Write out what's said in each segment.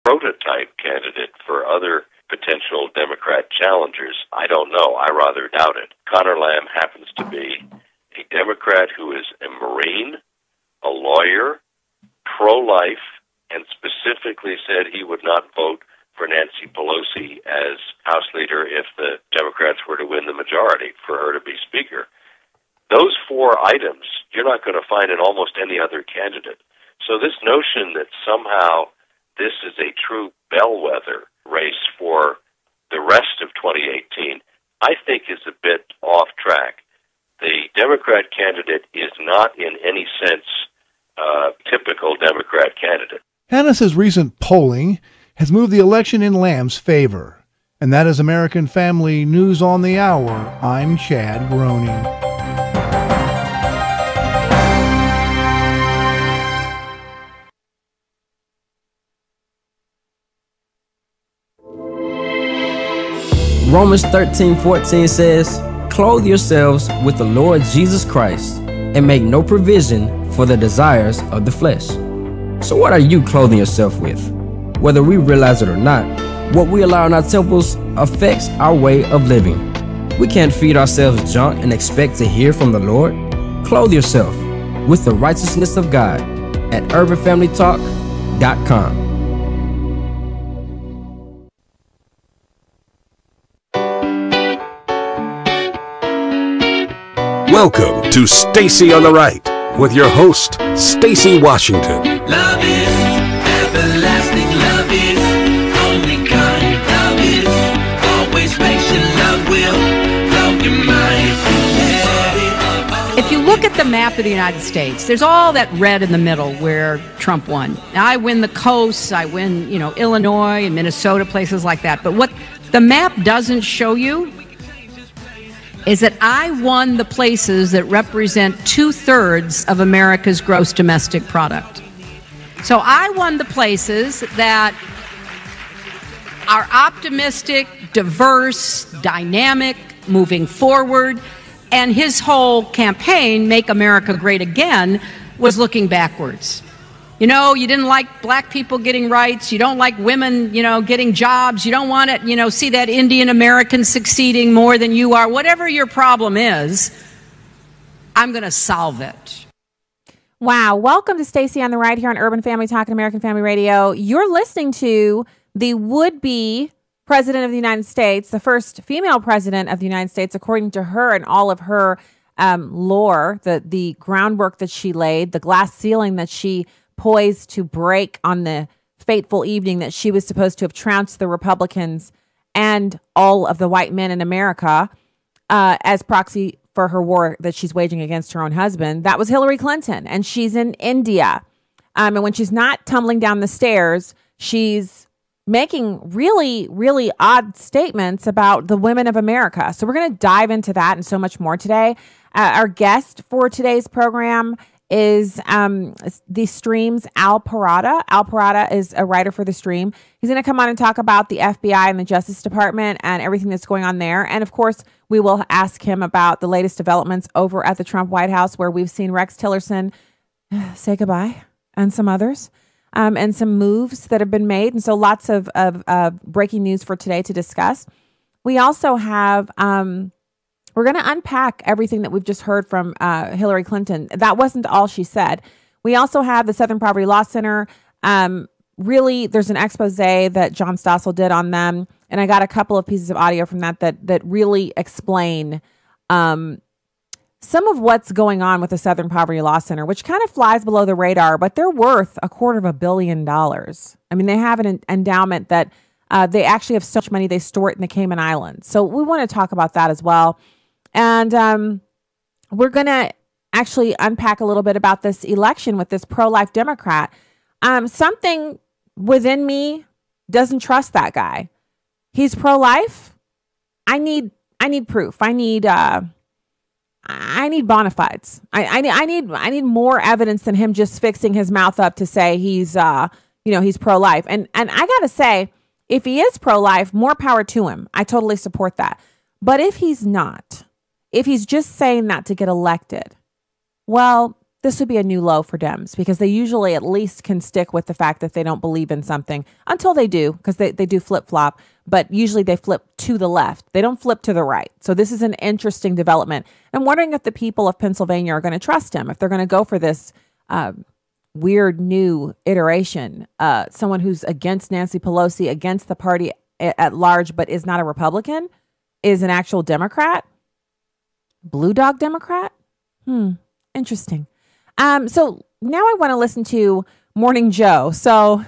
prototype candidate for other potential Democrat challengers? I don't know. I rather doubt it. Conor Lamb happens to be a Democrat who is a Marine, a lawyer, pro-life, and specifically said he would not vote for Nancy Pelosi as House Leader if the Democrats were to win the majority for her to be Speaker. Those four items you're not going to find in almost any other candidate. So this notion that somehow this is a true bellwether race for the rest of 2018, I think is a bit off track. The Democrat candidate is not in any sense a typical Democrat candidate. Hannes's recent polling has moved the election in Lamb's favor. And that is American Family News on the Hour. I'm Chad Groening. Romans 13:14 says, "Clothe yourselves with the Lord Jesus Christ and make no provision for the desires of the flesh." So what are you clothing yourself with? Whether we realize it or not, what we allow in our temples affects our way of living. We can't feed ourselves junk and expect to hear from the Lord. Clothe yourself with the righteousness of God at urbanfamilytalk.com. Welcome to Stacy on the Right with your host, Stacy Washington. Love is everlasting, love is only kind, love is always patient, love will blow your mind. If you look at the map of the United States, there's all that red in the middle where Trump won. Now, I win the coasts, I win, Illinois and Minnesota, places like that. But what the map doesn't show you is that I won the places that represent 2/3 of America's gross domestic product. So I won the places that are optimistic, diverse, dynamic, moving forward, and his whole campaign, Make America Great Again, was looking backwards. You didn't like black people getting rights. You don't like women, getting jobs. You don't want to, see that Indian American succeeding more than you are. Whatever your problem is, I'm going to solve it. Wow. Welcome to Stacy on the Right here on Urban Family Talk and American Family Radio. You're listening to the would-be president of the United States, the first female president of the United States, according to her and all of her lore, the groundwork that she laid, the glass ceiling that she poised to break on the fateful evening that she was supposed to have trounced the Republicans and all of the white men in America as proxy for her war that she's waging against her own husband. That was Hillary Clinton, and she's in India. And when she's not tumbling down the stairs, she's making really, really odd statements about the women of America. So we're going to dive into that and so much more today. Our guest for today's program is the Stream's Al Perotta. Al Perotta is a writer for the Stream. He's going to come on and talk about the FBI and the Justice Department and everything that's going on there. And of course, we will ask him about the latest developments over at the Trump White House, where we've seen Rex Tillerson say goodbye and some others, and some moves that have been made. And so lots of breaking news for today to discuss. We also have we're going to unpack everything that we've just heard from Hillary Clinton. That wasn't all she said. We also have the Southern Poverty Law Center. Really, there's an expose that John Stossel did on them. And I got a couple of pieces of audio from that really explain some of what's going on with the Southern Poverty Law Center, which kind of flies below the radar, but they're worth $250 million. I mean, they have an endowment that they actually have so much money, they store it in the Cayman Islands. So we want to talk about that as well. And we're going to actually unpack a little bit about this election with this pro-life Democrat. Something within me doesn't trust that guy. He's pro-life. I need proof. I need bona fides. I need more evidence than him just fixing his mouth up to say he's pro-life. And I got to say, if he is pro-life, more power to him. I totally support that. But if he's not, if he's just saying that to get elected, well, this would be a new low for Dems, because they usually at least can stick with the fact that they don't believe in something until they do, because they do flip-flop, but usually they flip to the left. They don't flip to the right. So this is an interesting development. I'm wondering if the people of Pennsylvania are going to trust him, if they're going to go for this weird new iteration, someone who's against Nancy Pelosi, against the party at large, but is not a Republican, is an actual Democrat, blue dog Democrat. Interesting. So now I want to listen to Morning Joe. So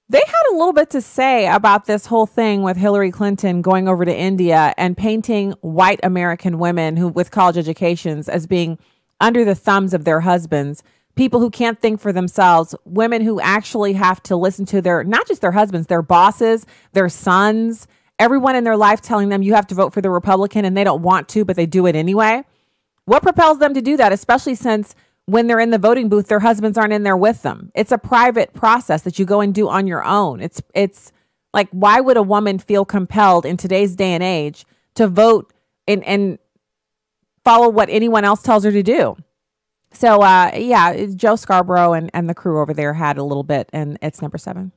they had a little bit to say about this whole thing with Hillary Clinton going over to India and painting white American women who with college educations as being under the thumbs of their husbands, people who can't think for themselves, women who actually have to listen to their, not just their husbands, their bosses, their sons, everyone in their life telling them you have to vote for the Republican, and they don't want to, but they do it anyway. What propels them to do that, especially since when they're in the voting booth, their husbands aren't in there with them? It's a private process that you go and do on your own. It's like, why would a woman feel compelled in today's day and age to vote and follow what anyone else tells her to do? So, yeah, Joe Scarborough and the crew over there had a little bit, and it's number 7.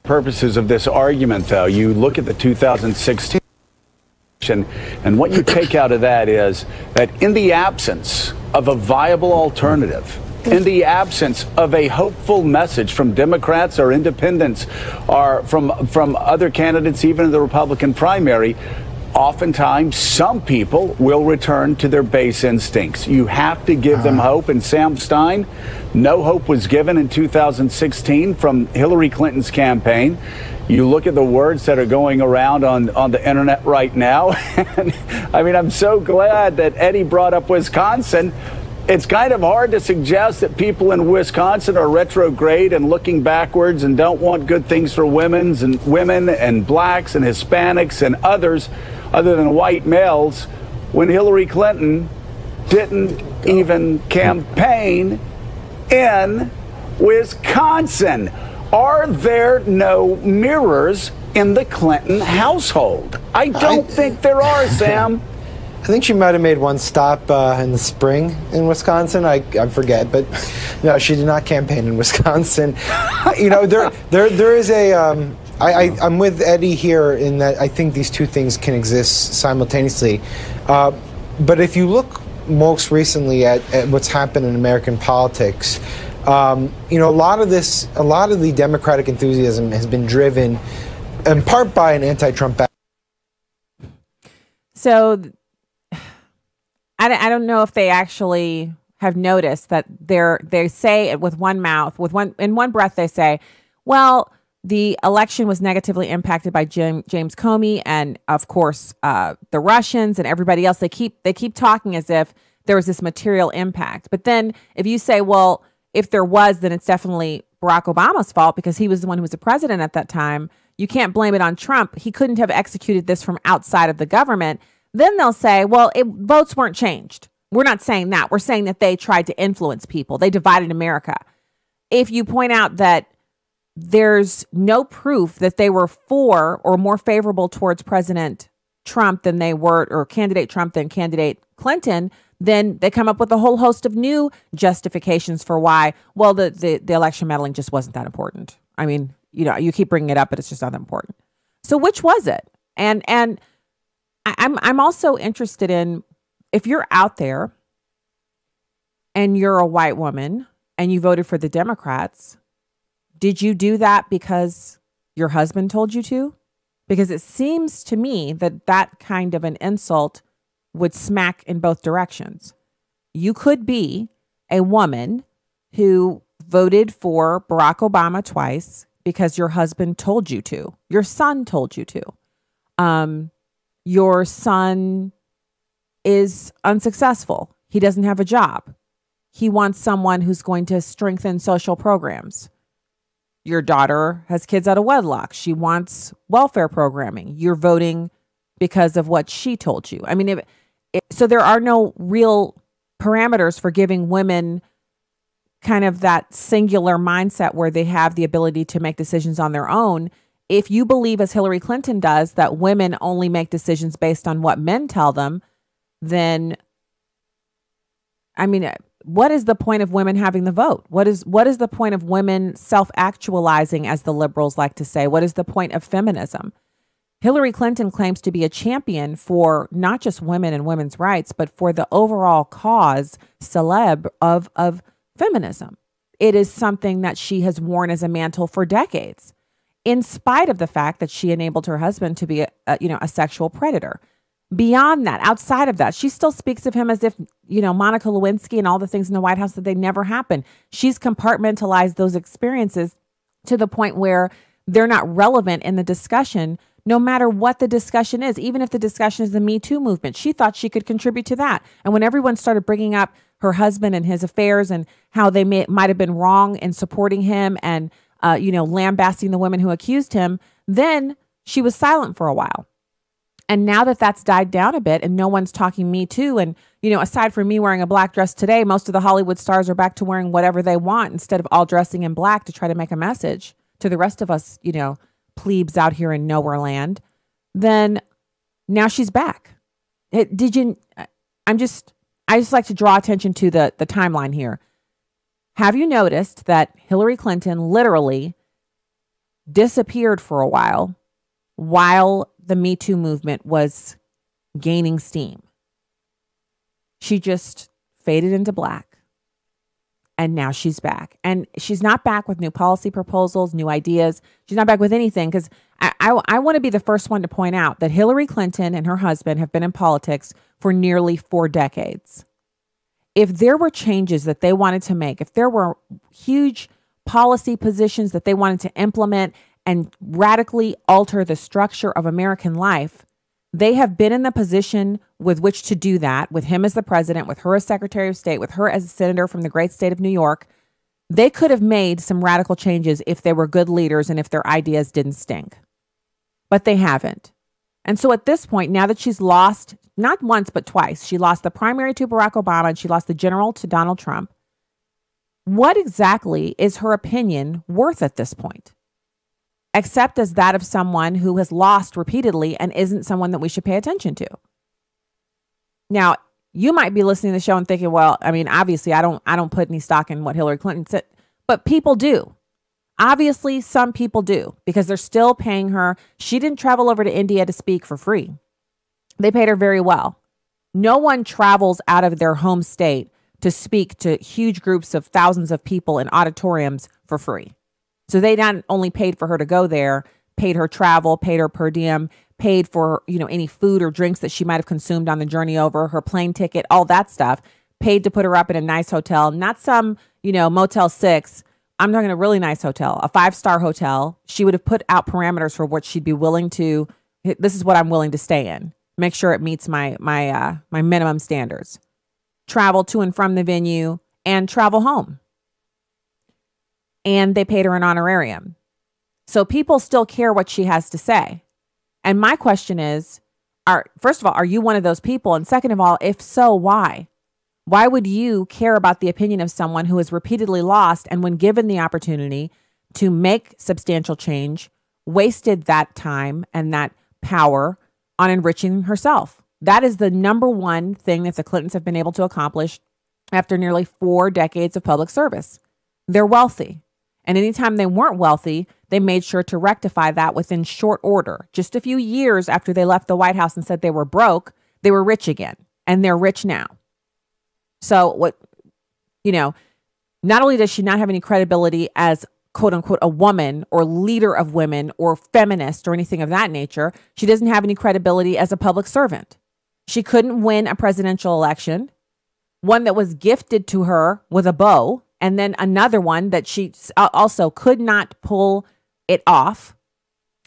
Purposes of this argument, though, you look at the 2016 and what you take out of that is that in the absence of a viable alternative, in the absence of a hopeful message from Democrats or independents or from other candidates, even in the Republican primary, oftentimes some people will return to their base instincts. You have to give them hope. And Sam Stein, no hope was given in 2016 from Hillary Clinton's campaign. You look at the words that are going around on the internet right now. And, I mean, I'm so glad that Eddie brought up Wisconsin. It's kind of hard to suggest that people in Wisconsin are retrograde and looking backwards and don't want good things for women and blacks and Hispanics and others other than white males, when Hillary Clinton didn't even campaign in Wisconsin. Are there no mirrors in the Clinton household? I don't think there are, Sam. I think she might have made one stop in the spring in Wisconsin. I forget, but no, she did not campaign in Wisconsin. You know, there is a. I'm with Eddie here in that I think these two things can exist simultaneously. But if you look most recently at what's happened in American politics, you know, a lot of the Democratic enthusiasm has been driven in part by an anti-Trump. So I don't know if they actually have noticed that they say it with one mouth, in one breath they say, well, the election was negatively impacted by James Comey and, of course, the Russians and everybody else. They keep talking as if there was this material impact. But then if you say, well, if there was, then it's definitely Barack Obama's fault because he was the one who was the president at that time. You can't blame it on Trump. He couldn't have executed this from outside of the government. Then they'll say, well, votes weren't changed. We're not saying that. We're saying that they tried to influence people. They divided America. If you point out that there's no proof that they were for or more favorable towards President Trump than they were, or candidate Trump than candidate Clinton, then they come up with a whole host of new justifications for why, well, the election meddling just wasn't that important. I mean, you know, you keep bringing it up, but it's just not that important. So which was it? And I'm also interested in, if you're out there and you're a white woman and you voted for the Democrats, did you do that because your husband told you to? Because it seems to me that that kind of an insult would smack in both directions. You could be a woman who voted for Barack Obama twice because your husband told you to. Your son told you to. Your son is unsuccessful. He doesn't have a job. He wants someone who's going to strengthen social programs. Your daughter has kids out of wedlock. She wants welfare programming. You're voting because of what she told you. I mean, so there are no real parameters for giving women kind of that singular mindset where they have the ability to make decisions on their own. If you believe, as Hillary Clinton does, that women only make decisions based on what men tell them, then I mean, what is the point of women having the vote? What is the point of women self-actualizing, as the liberals like to say? What is the point of feminism? Hillary Clinton claims to be a champion for not just women and women's rights, but for the overall cause celeb of feminism. It is something that she has worn as a mantle for decades, in spite of the fact that she enabled her husband to be a sexual predator. Beyond that, outside of that, she still speaks of him as if, Monica Lewinsky and all the things in the White House, that they never happened. She's compartmentalized those experiences to the point where they're not relevant in the discussion, no matter what the discussion is. Even if the discussion is the Me Too movement, she thought she could contribute to that. And when everyone started bringing up her husband and his affairs and how they might have been wrong in supporting him and, lambasting the women who accused him, then she was silent for a while. And now that that's died down a bit and no one's talking Me Too, and, aside from me wearing a black dress today, most of the Hollywood stars are back to wearing whatever they want instead of all dressing in black to try to make a message to the rest of us, plebes out here in nowhere land. Then now she's back. I just like to draw attention to the timeline here. Have you noticed that Hillary Clinton literally disappeared for a while the Me Too movement was gaining steam? She just faded into black. And now she's back. And she's not back with new policy proposals, new ideas. She's not back with anything, because I want to be the first one to point out that Hillary Clinton and her husband have been in politics for nearly 4 decades. If there were changes that they wanted to make, if there were huge policy positions that they wanted to implement and radically alter the structure of American life, they have been in the position with which to do that, with him as the president, with her as Secretary of State, with her as a senator from the great state of New York. They could have made some radical changes if they were good leaders and if their ideas didn't stink. But they haven't. And so at this point, now that she's lost, not once, but twice, she lost the primary to Barack Obama and she lost the general to Donald Trump. What exactly is her opinion worth at this point? Except as that of someone who has lost repeatedly and isn't someone that we should pay attention to. Now, you might be listening to the show and thinking, well, I mean, obviously I don't put any stock in what Hillary Clinton said, but people do. Obviously, some people do, because they're still paying her. She didn't travel over to India to speak for free. They paid her very well. No one travels out of their home state to speak to huge groups of thousands of people in auditoriums for free. So they not only paid for her to go there, paid her travel, paid her per diem, paid for, any food or drinks that she might have consumed on the journey over, her plane ticket, all that stuff, paid to put her up in a nice hotel, not some, Motel 6. I'm talking a really nice hotel, a 5-star hotel. She would have put out parameters for what she'd be willing to. This is what I'm willing to stay in. Make sure it meets my minimum standards. Travel to and from the venue and travel home. And they paid her an honorarium. So people still care what she has to say. And my question is, first of all, are you one of those people? And second of all, if so, why? Why would you care about the opinion of someone who has repeatedly lost and, when given the opportunity to make substantial change, wasted that time and that power on enriching herself? That is the number one thing that the Clintons have been able to accomplish after nearly 4 decades of public service. They're wealthy. And anytime they weren't wealthy, they made sure to rectify that within short order. Just a few years after they left the White House and said they were broke, they were rich again. And they're rich now. So not only does she not have any credibility as, quote unquote, a woman or leader of women or feminist or anything of that nature, she doesn't have any credibility as a public servant. She couldn't win a presidential election, one that was gifted to her with a bow, and then another one that she also could not pull it off.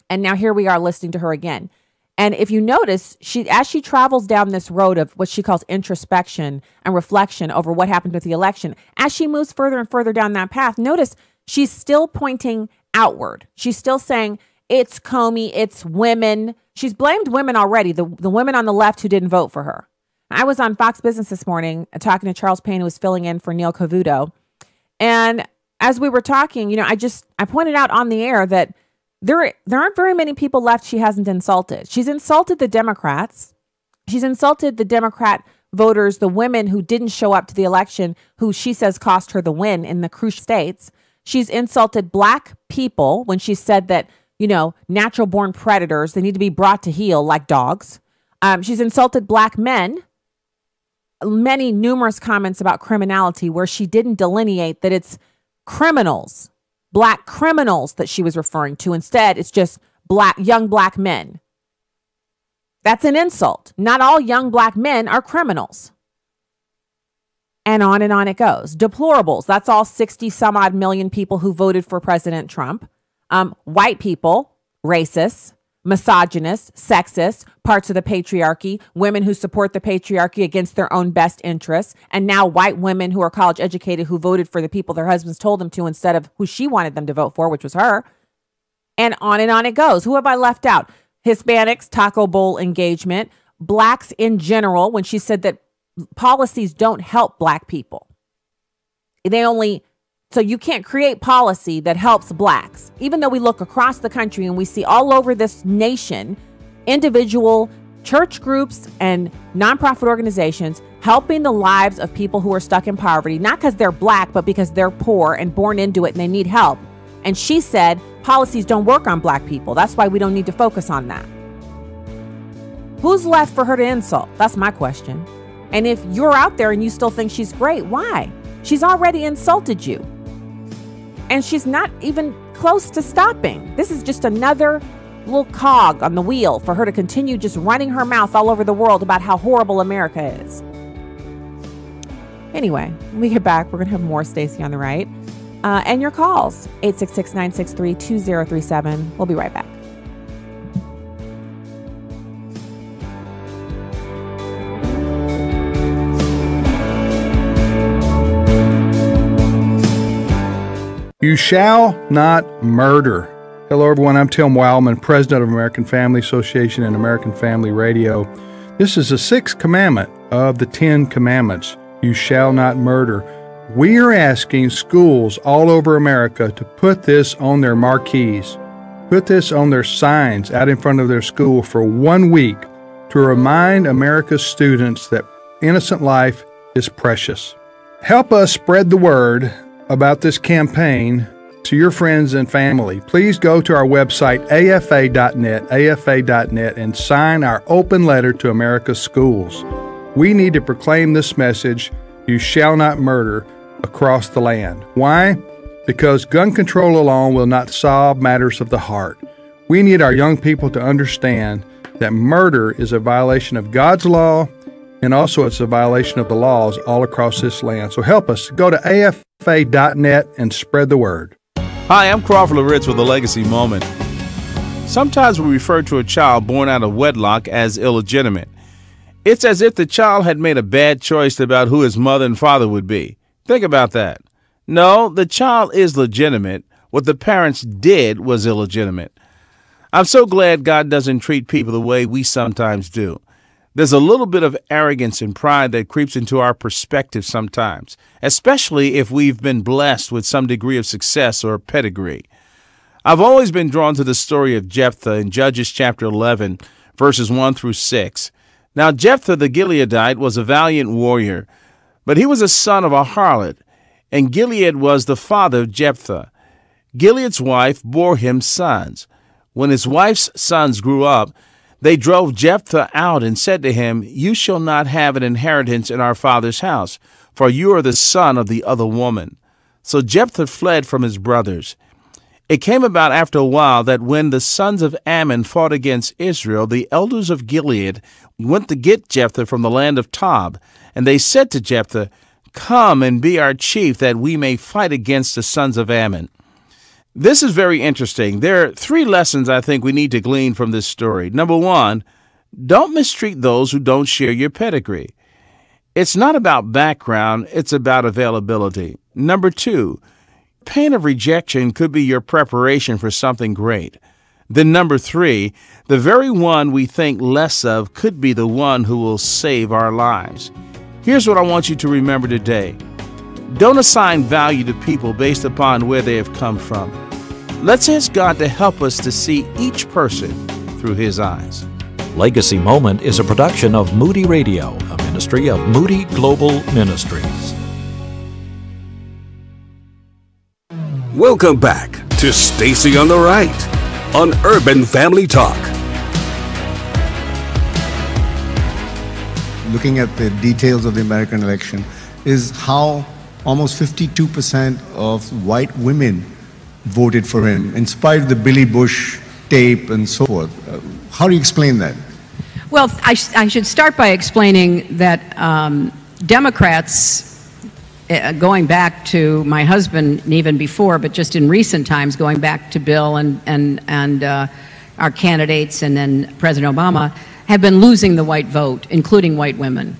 And now here we are listening to her again. And if you notice, as she travels down this road of what she calls introspection and reflection over what happened with the election, as she moves further and further down that path, notice she's still pointing outward. She's still saying, it's Comey, it's women. She's blamed women already, the women on the left who didn't vote for her. I was on Fox Business this morning talking to Charles Payne, who was filling in for Neil Cavuto. And as we were talking, I pointed out on the air that there aren't very many people left she hasn't insulted. She's insulted the Democrats. She's insulted the Democrat voters, the women who didn't show up to the election, who she says cost her the win in the crucial states. She's insulted black people when she said that, natural born predators, they need to be brought to heel like dogs. She's insulted black men. Numerous comments about criminality where she didn't delineate that it's criminals, black criminals that she was referring to. Instead, it's just young black men. That's an insult. Not all young black men are criminals. And on it goes. Deplorables. That's all 60 some odd million people who voted for President Trump. White people, racists, misogynists, sexists, parts of the patriarchy, women who support the patriarchy against their own best interests, and now white women who are college educated who voted for the people their husbands told them to instead of who she wanted them to vote for, which was her. And on it goes. Who have I left out? Hispanics, Taco Bowl engagement, blacks in general, when she said that policies don't help black people. So you can't create policy that helps blacks. Even though we look across the country and we see all over this nation, individual church groups and nonprofit organizations helping the lives of people who are stuck in poverty, not because they're black, but because they're poor and born into it and they need help. And she said policies don't work on black people. That's why we don't need to focus on that. Who's left for her to insult? That's my question. And if you're out there and you still think she's great, why? She's already insulted you. And she's not even close to stopping. This is just another little cog on the wheel for her to continue just running her mouth all over the world about how horrible America is. Anyway, when we get back, we're going to have more Stacy on the Right. And your calls, 866-963-2037. We'll be right back. You shall not murder. Hello, everyone. I'm Tim Wildman, president of American Family Association and American Family Radio. This is the 6th commandment of the 10 commandments. You shall not murder. We are asking schools all over America to put this on their marquees, put this on their signs out in front of their school for 1 week to remind America's students that innocent life is precious. Help us spread the word about this campaign to your friends and family. Please go to our website, afa.net, and sign our open letter to America's schools. We need to proclaim this message, you shall not murder, across the land. Why? Because gun control alone will not solve matters of the heart. We need our young people to understand that murder is a violation of God's law, and also it's a violation of the laws all across this land. So help us. Go to afa.net and spread the word. Hi, I'm Crawford Loritz with a Legacy Moment. Sometimes we refer to a child born out of wedlock as illegitimate. It's as if the child had made a bad choice about who his mother and father would be. Think about that. No, the child is legitimate. What the parents did was illegitimate. I'm so glad God doesn't treat people the way we sometimes do. There's a little bit of arrogance and pride that creeps into our perspective sometimes, especially if we've been blessed with some degree of success or pedigree. I've always been drawn to the story of Jephthah in Judges chapter 11, verses 1 through 6. Now, Jephthah the Gileadite was a valiant warrior, but he was a son of a harlot, and Gilead was the father of Jephthah. Gilead's wife bore him sons. When his wife's sons grew up, they drove Jephthah out and said to him, "You shall not have an inheritance in our father's house, for you are the son of the other woman." So Jephthah fled from his brothers. It came about after a while that when the sons of Ammon fought against Israel, the elders of Gilead went to get Jephthah from the land of Tob, and they said to Jephthah, "Come and be our chief, that we may fight against the sons of Ammon." This is very interesting. There are 3 lessons I think we need to glean from this story. Number 1, don't mistreat those who don't share your pedigree. It's not about background, it's about availability. Number 2, pain of rejection could be your preparation for something great. Then number 3, the very one we think less of could be the one who will save our lives. Here's what I want you to remember today. Don't assign value to people based upon where they have come from. Let's ask God to help us to see each person through His eyes. Legacy Moment is a production of Moody Radio, a ministry of Moody Global Ministries. Welcome back to Stacy on the Right on Urban Family Talk. Looking at the details of the American election is how almost 52% of white women voted for him, in spite of the Billy Bush tape and so forth. How do you explain that? Well, I should start by explaining that Democrats, going back to my husband and even before, but just in recent times, going back to Bill and our candidates and then President Obama, have been losing the white vote, including white women.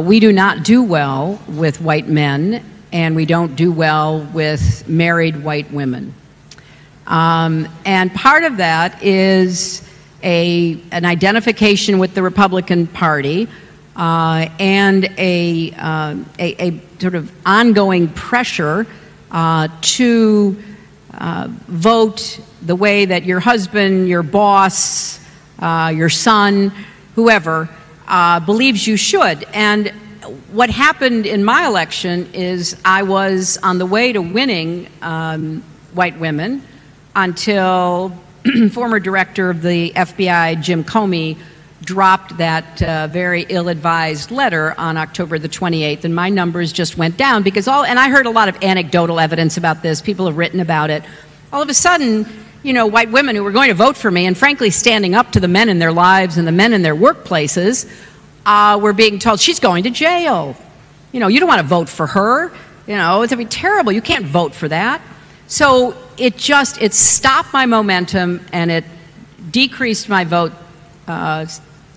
We do not do well with white men, and we don't do well with married white women. And part of that is an identification with the Republican Party and a sort of ongoing pressure to vote the way that your husband, your boss, your son, whoever, believes you should. And what happened in my election is I was on the way to winning white women until former director of the FBI, Jim Comey, dropped that very ill-advised letter on October the 28th, and my numbers just went down because and I heard a lot of anecdotal evidence about this. People have written about it. All of a sudden, you know, white women who were going to vote for me and frankly standing up to the men in their lives and the men in their workplaces were being told, she's going to jail. You know, you don't want to vote for her. You know, it's going to be terrible. You can't vote for that. So it stopped my momentum and it decreased my vote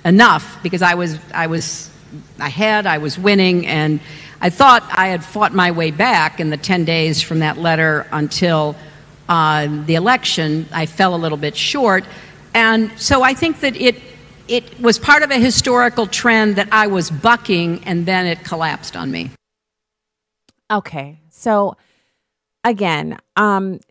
enough because I was ahead, I was winning, and I thought I had fought my way back in the 10 days from that letter until the election. I fell a little bit short, and so I think that it was part of a historical trend that I was bucking, and then it collapsed on me. Okay, so again,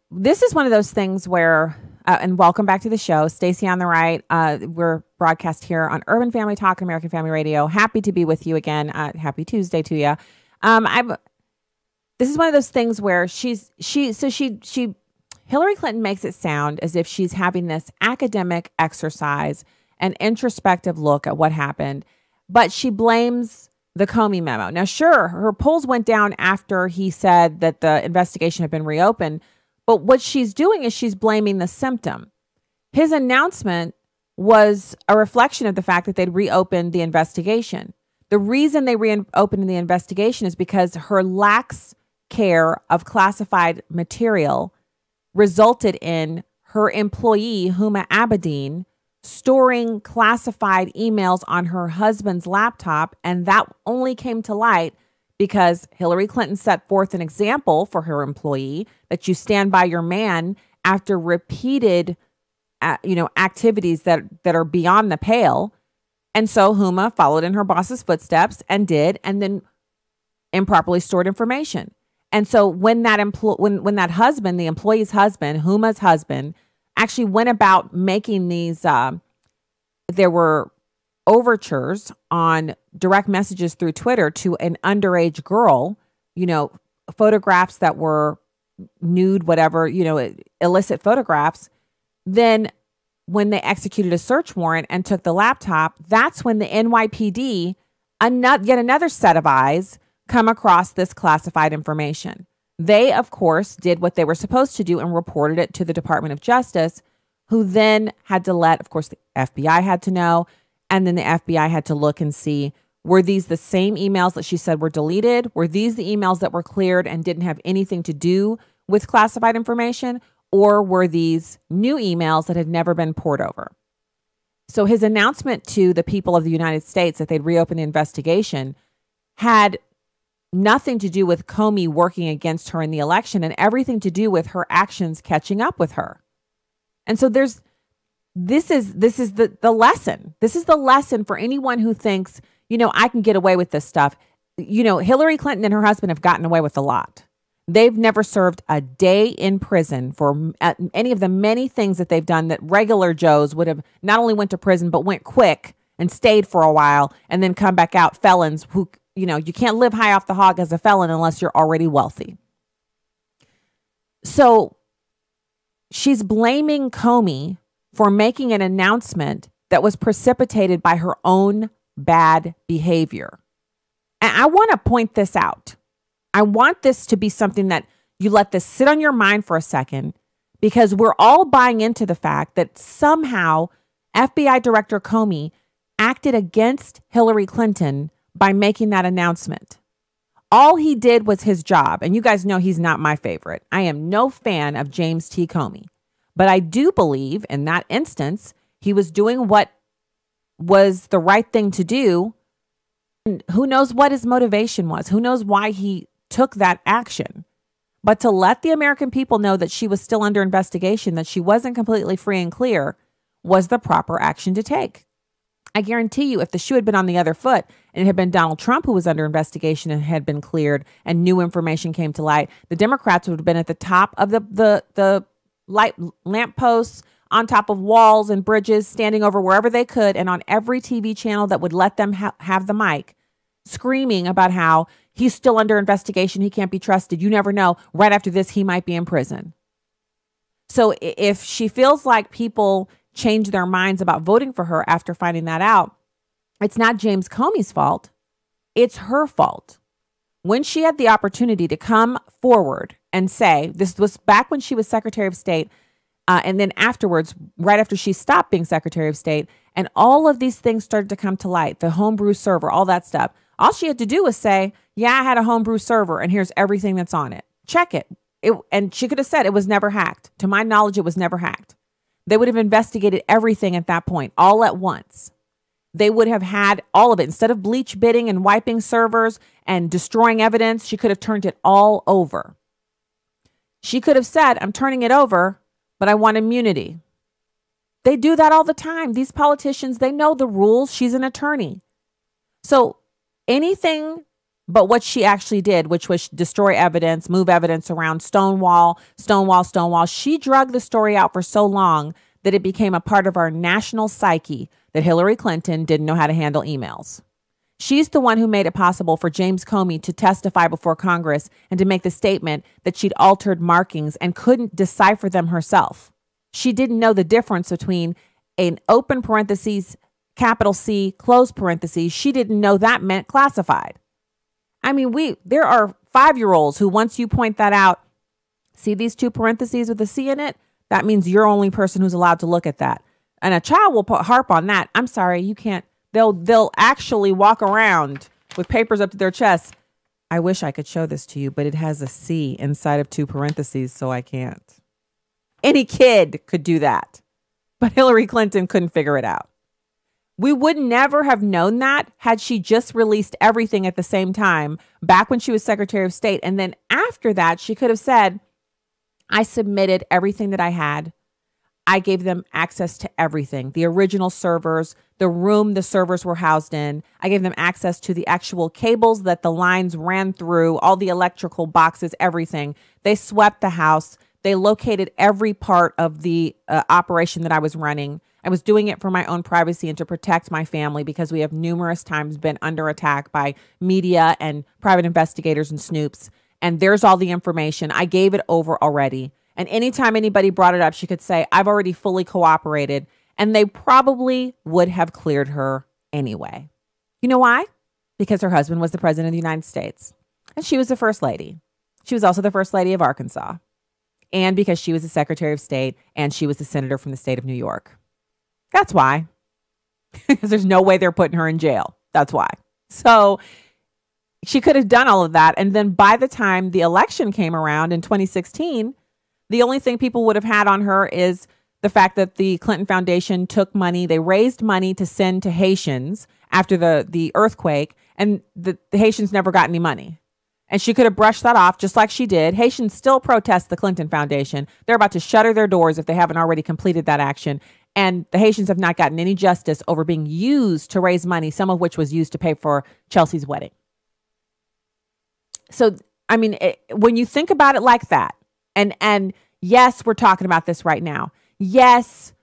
this is one of those things where, and welcome back to the show, Stacy on the Right. We're broadcast here on Urban Family Talk and American Family Radio. Happy to be with you again. Happy Tuesday to you. This is one of those things where Hillary Clinton makes it sound as if she's having this academic exercise, an introspective look at what happened, but she blames the Comey memo. Now, sure, her polls went down after he said that the investigation had been reopened, but what she's doing is she's blaming the symptom. His announcement was a reflection of the fact that they'd reopened the investigation. The reason they reopened the investigation is because her lax care of classified material resulted in her employee, Huma Abedin, storing classified emails on her husband's laptop, and that only came to light because Hillary Clinton set forth an example for her employee that you stand by your man after repeated activities that are beyond the pale. And so Huma followed in her boss's footsteps and then improperly stored information. And so when that husband, the employee's husband, Huma's husband, actually went about making these, there were overtures on direct messages through Twitter to an underage girl, photographs that were nude, whatever, illicit photographs. Then when they executed a search warrant and took the laptop, that's when the NYPD, yet another set of eyes, come across this classified information. They, of course, did what they were supposed to do and reported it to the Department of Justice, who then had to of course, the FBI had to know, and then the FBI had to look and see, were these the same emails that she said were deleted? Were these the emails that were cleared and didn't have anything to do with classified information? Or were these new emails that had never been poured over? So his announcement to the people of the United States that they'd reopen the investigation had nothing to do with Comey working against her in the election and everything to do with her actions catching up with her. And so this is the lesson. This is the lesson for anyone who thinks, I can get away with this stuff. Hillary Clinton and her husband have gotten away with a lot. They've never served a day in prison for any of the many things that they've done that regular Joes would have not only went to prison, but went quick and stayed for a while and then come back out felons who, you can't live high off the hog as a felon unless you're already wealthy. So she's blaming Comey for making an announcement that was precipitated by her own bad behavior. And I want to point this out. I want this to be something that you let this sit on your mind for a second, because we're all buying into the fact that somehow FBI Director Comey acted against Hillary Clinton by making that announcement. All he did was his job. And you guys know he's not my favorite. I am no fan of James T. Comey. But I do believe in that instance, he was doing what was the right thing to do. And who knows what his motivation was? Who knows why he took that action? But to let the American people know that she was still under investigation, that she wasn't completely free and clear, was the proper action to take. I guarantee you, if the shoe had been on the other foot and it had been Donald Trump who was under investigation and had been cleared and new information came to light, the Democrats would have been at the top of the light lampposts, on top of walls and bridges, standing over wherever they could, and on every TV channel that would let them have the mic, screaming about how he's still under investigation, he can't be trusted, you never know, right after this he might be in prison. So if she feels like people change their minds about voting for her after finding that out, it's not James Comey's fault, it's her fault. When she had the opportunity to come forward and say, this was back when she was Secretary of State, and then afterwards, right after she stopped being Secretary of State, and all of these things started to come to light, the homebrew server, all that stuff. All she had to do was say, yeah, I had a homebrew server and here's everything that's on it. Check it. And she could have said it was never hacked. To my knowledge, it was never hacked. They would have investigated everything at that point, all at once. They would have had all of it. Instead of bleach bidding and wiping servers and destroying evidence, she could have turned it all over. She could have said, I'm turning it over, but I want immunity. They do that all the time. These politicians, they know the rules. She's an attorney. So anything but what she actually did, which was destroy evidence, move evidence around, Stonewall. She drug the story out for so long that it became a part of our national psyche that Hillary Clinton didn't know how to handle emails. She's the one who made it possible for James Comey to testify before Congress and to make the statement that she'd altered markings and couldn't decipher them herself. She didn't know the difference between an open parentheses, capital C, close parentheses. She didn't know that meant classified. I mean, there are 5-year-olds who, once you point that out, see these 2 parentheses with a C in it? That means you're the only person who's allowed to look at that. And a child will harp on that. I'm sorry, you can't. They'll actually walk around with papers up to their chest. I wish I could show this to you, but it has a C inside of 2 parentheses, so I can't. Any kid could do that, but Hillary Clinton couldn't figure it out. We would never have known that had she just released everything at the same time back when she was Secretary of State. And then after that, she could have said, I submitted everything that I had. I gave them access to everything, the original servers, the room the servers were housed in. I gave them access to the actual cables that the lines ran through, all the electrical boxes, everything. They swept the house. They located every part of the operation that I was running. I was doing it for my own privacy and to protect my family because we have numerous times been under attack by media and private investigators and snoops. And there's all the information. I gave it over already. And anytime anybody brought it up, she could say, I've already fully cooperated. And they probably would have cleared her anyway. You know why? Because her husband was the president of the United States. And she was the first lady. She was also the first lady of Arkansas. And because she was the Secretary of State and she was the senator from the state of New York. That's why. Because there's no way they're putting her in jail. That's why. So she could have done all of that. And then by the time the election came around in 2016, the only thing people would have had on her is the fact that the Clinton Foundation took money. They raised money to send to Haitians after the earthquake, and the Haitians never got any money. And she could have brushed that off just like she did. Haitians still protest the Clinton Foundation. They're about to shutter their doors if they haven't already completed that action. And the Haitians have not gotten any justice over being used to raise money, some of which was used to pay for Chelsea's wedding. So, I mean, when you think about it like that, and yes, we're talking about this right now. Yes,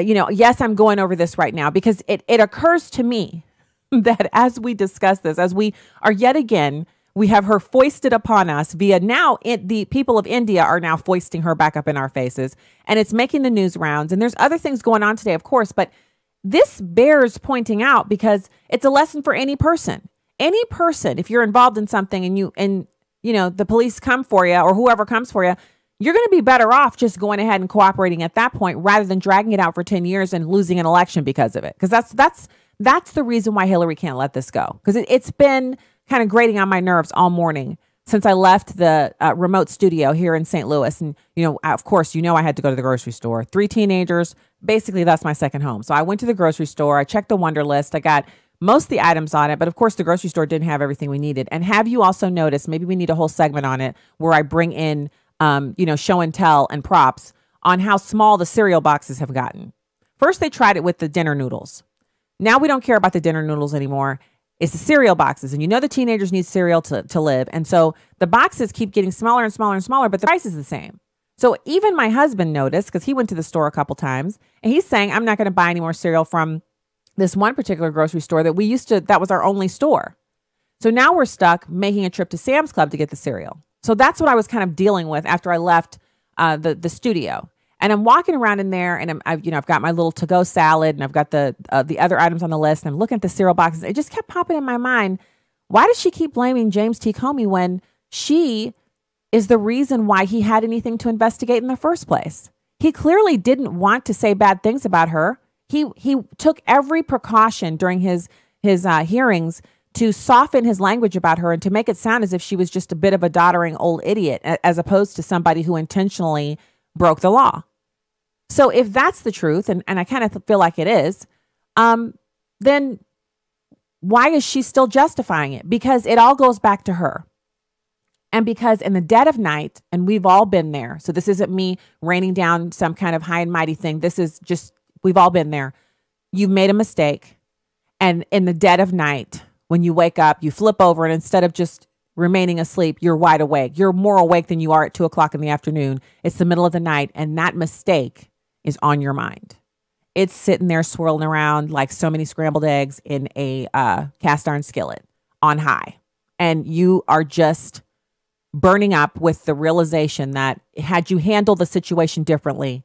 yes, I'm going over this right now because it occurs to me that as we discuss this, as we are yet again, we have her foisted upon us via the people of India are now foisting her back up in our faces, and it's making the news rounds. And there's other things going on today, of course, but this bears pointing out because it's a lesson for any person. Any person, if you're involved in something and the police come for you or whoever comes for you, you're going to be better off just going ahead and cooperating at that point rather than dragging it out for 10 years and losing an election because of it. Because that's the reason why Hillary can't let this go. Because it's been kind of grating on my nerves all morning since I left the remote studio here in St. Louis. And, of course, I had to go to the grocery store. 3 teenagers. Basically, that's my second home. So I went to the grocery store. I checked the Wonder List. I got most of the items on it. But, of course, the grocery store didn't have everything we needed. And have you also noticed, maybe we need a whole segment on it where I bring in, show and tell and props on how small the cereal boxes have gotten. First, they tried it with the dinner noodles. Now we don't care about the dinner noodles anymore. It's the cereal boxes. And the teenagers need cereal to live. And so the boxes keep getting smaller and smaller and smaller, but the price is the same. So even my husband noticed, because he went to the store a couple times, and he's saying, I'm not going to buy any more cereal from this one particular grocery store that that was our only store. So now we're stuck making a trip to Sam's Club to get the cereal. So that's what I was kind of dealing with after I left the studio. And I'm walking around in there, and I've got my little to-go salad, and I've got the other items on the list, and I'm looking at the cereal boxes. It just kept popping in my mind. Why does she keep blaming James T. Comey when she is the reason why he had anything to investigate in the first place? He clearly didn't want to say bad things about her. He took every precaution during his hearings to soften his language about her and to make it sound as if she was just a bit of a doddering old idiot, as opposed to somebody who intentionally broke the law. So if that's the truth, and I kind of feel like it is, then why is she still justifying it? Because it all goes back to her. And because in the dead of night, and we've all been there, so this isn't me raining down some kind of high and mighty thing. This is just, we've all been there. You've made a mistake. And in the dead of night, when you wake up, you flip over, and instead of just remaining asleep, you're wide awake. You're more awake than you are at 2:00 in the afternoon. It's the middle of the night, and that mistake is on your mind. It's sitting there swirling around like so many scrambled eggs in a cast iron skillet on high. And you are just burning up with the realization that had you handled the situation differently,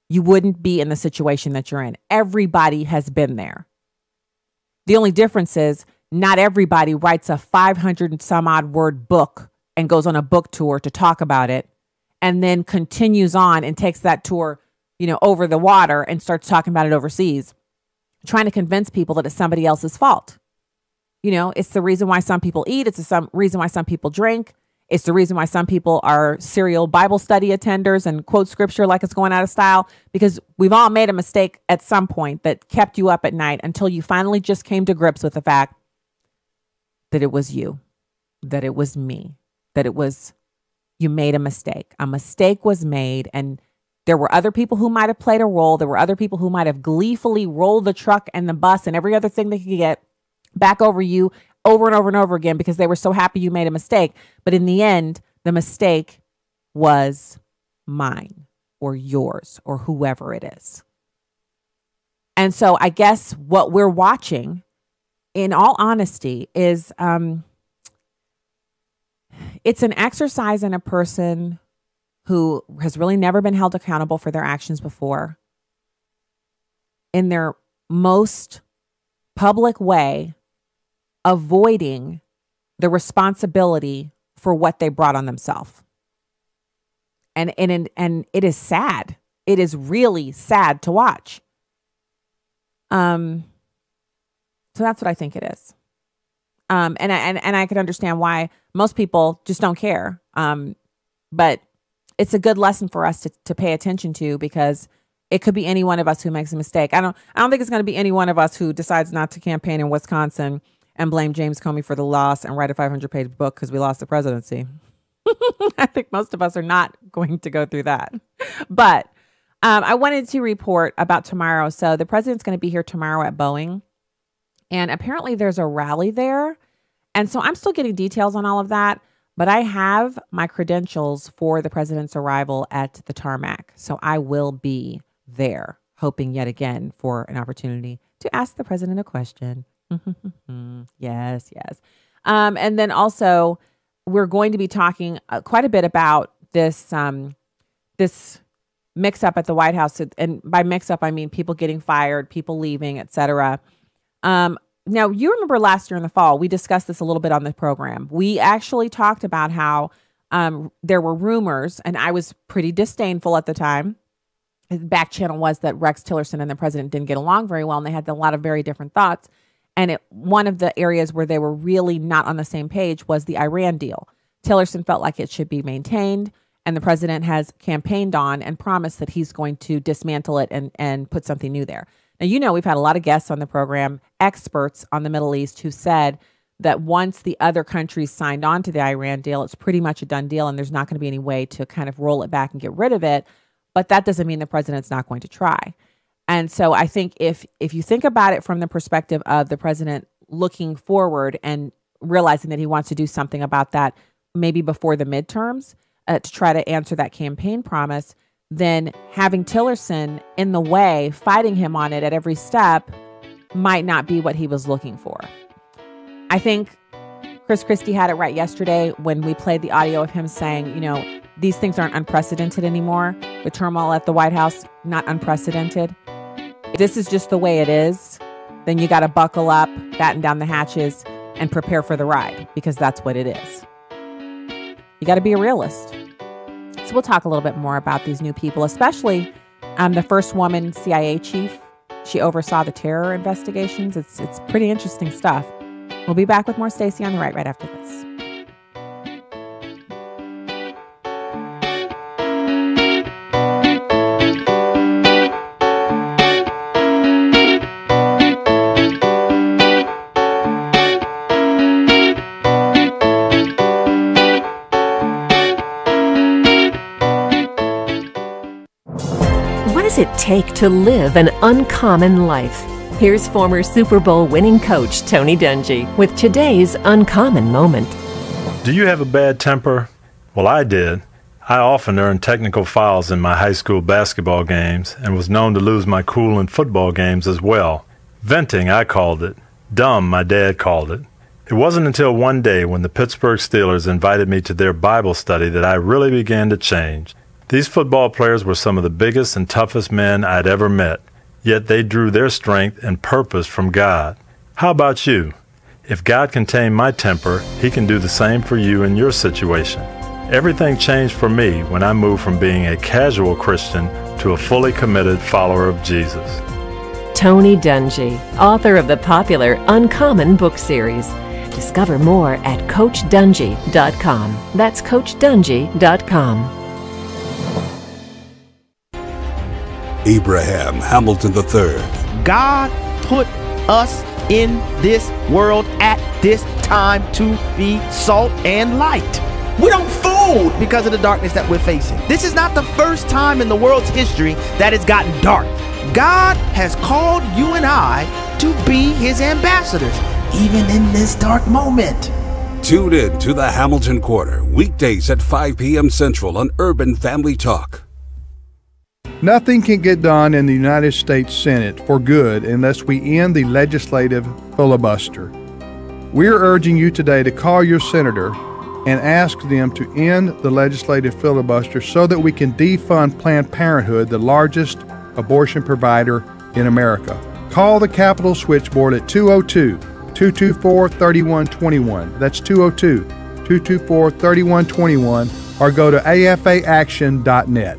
you wouldn't be in the situation that you're in. Everybody has been there. The only difference is not everybody writes a 500 and some odd word book and goes on a book tour to talk about it and then continues on and takes that tour, over the water and starts talking about it overseas, trying to convince people that it's somebody else's fault. It's the reason why some people eat. It's the reason why some people drink. It's the reason why some people are serial Bible study attenders and quote scripture like it's going out of style, because we've all made a mistake at some point that kept you up at night until you finally just came to grips with the fact that it was you, that it was me, that you made a mistake. A mistake was made, and there were other people who might have played a role. There were other people who might have gleefully rolled the truck and the bus and every other thing they could get back over you over and over and over again because they were so happy you made a mistake. But in the end, the mistake was mine or yours or whoever it is. And so I guess what we're watching, in all honesty, is it's an exercise in a person who has really never been held accountable for their actions before, in their most public way, avoiding the responsibility for what they brought on themselves. And it is sad. It is really sad to watch. So that's what I think it is. And I could understand why most people just don't care. But it's a good lesson for us to pay attention to, because it could be any one of us who makes a mistake. I don't think it's going to be any one of us who decides not to campaign in Wisconsin and blame James Comey for the loss and write a 500-page book because we lost the presidency. I think most of us are not going to go through that. But I wanted to report about tomorrow. So the president's going to be here tomorrow at Boeing. And apparently there's a rally there. And so I'm still getting details on all of that. But I have my credentials for the president's arrival at the tarmac. So I will be there. hoping yet again for an opportunity to ask the president a question. Yes. And then also, we're going to be talking quite a bit about this this mix-up at the White House. And by mix-up, I mean people getting fired, people leaving, etc. Now, you remember last year in the fall, we discussed this a little bit on the program. We actually talked about how there were rumors, and I was pretty disdainful at the time. The back channel was that Rex Tillerson and the president didn't get along very well, and they had a lot of very different thoughts. And one of the areas where they were really not on the same page was the Iran deal. Tillerson felt like it should be maintained, and the president has campaigned on and promised that he's going to dismantle it and put something new there. Now, you know, we've had a lot of guests on the program, experts on the Middle East, who said that once the other countries signed on to the Iran deal, it's pretty much a done deal, and there's not going to be any way to kind of roll it back and get rid of it. But that doesn't mean the president's not going to try. And so I think if you think about it from the perspective of the president looking forward and realizing that he wants to do something about that maybe before the midterms to try to answer that campaign promise, then having Tillerson in the way, fighting him on it at every step, might not be what he was looking for. I think Chris Christie had it right yesterday when we played the audio of him saying, you know, these things aren't unprecedented anymore. The turmoil at the White House, not unprecedented. If this is just the way it is, then you got to buckle up, batten down the hatches, and prepare for the ride, because that's what it is. You got to be a realist. So we'll talk a little bit more about these new people, especially the first woman CIA chief. She oversaw the terror investigations. It's pretty interesting stuff. We'll be back with more Stacy on the right after this. What does it take to live an uncommon life? Here's former Super Bowl winning coach Tony Dungy with today's uncommon moment. Do you have a bad temper? Well, I did. I often earned technical fouls in my high school basketball games and was known to lose my cool in football games as well. Venting, I called it. Dumb, my dad called it. It wasn't until one day when the Pittsburgh Steelers invited me to their Bible study that I really began to change. These football players were some of the biggest and toughest men I'd ever met, yet they drew their strength and purpose from God. How about you? If God can tame my temper, He can do the same for you in your situation. Everything changed for me when I moved from being a casual Christian to a fully committed follower of Jesus. Tony Dungy, author of the popular Uncommon book series. Discover more at CoachDungy.com. That's CoachDungy.com. Abraham Hamilton III. God put us in this world at this time to be salt and light. We don't fold because of the darkness that we're facing. This is not the first time in the world's history that it's gotten dark. God has called you and I to be His ambassadors, even in this dark moment. Tune in to the Hamilton Quarter, weekdays at 5 p.m. Central on Urban Family Talk. Nothing can get done in the United States Senate for good unless we end the legislative filibuster. We're urging you today to call your senator and ask them to end the legislative filibuster so that we can defund Planned Parenthood, the largest abortion provider in America. Call the Capitol switchboard at 202-224-3121. That's 202-224-3121, or go to afaaction.net.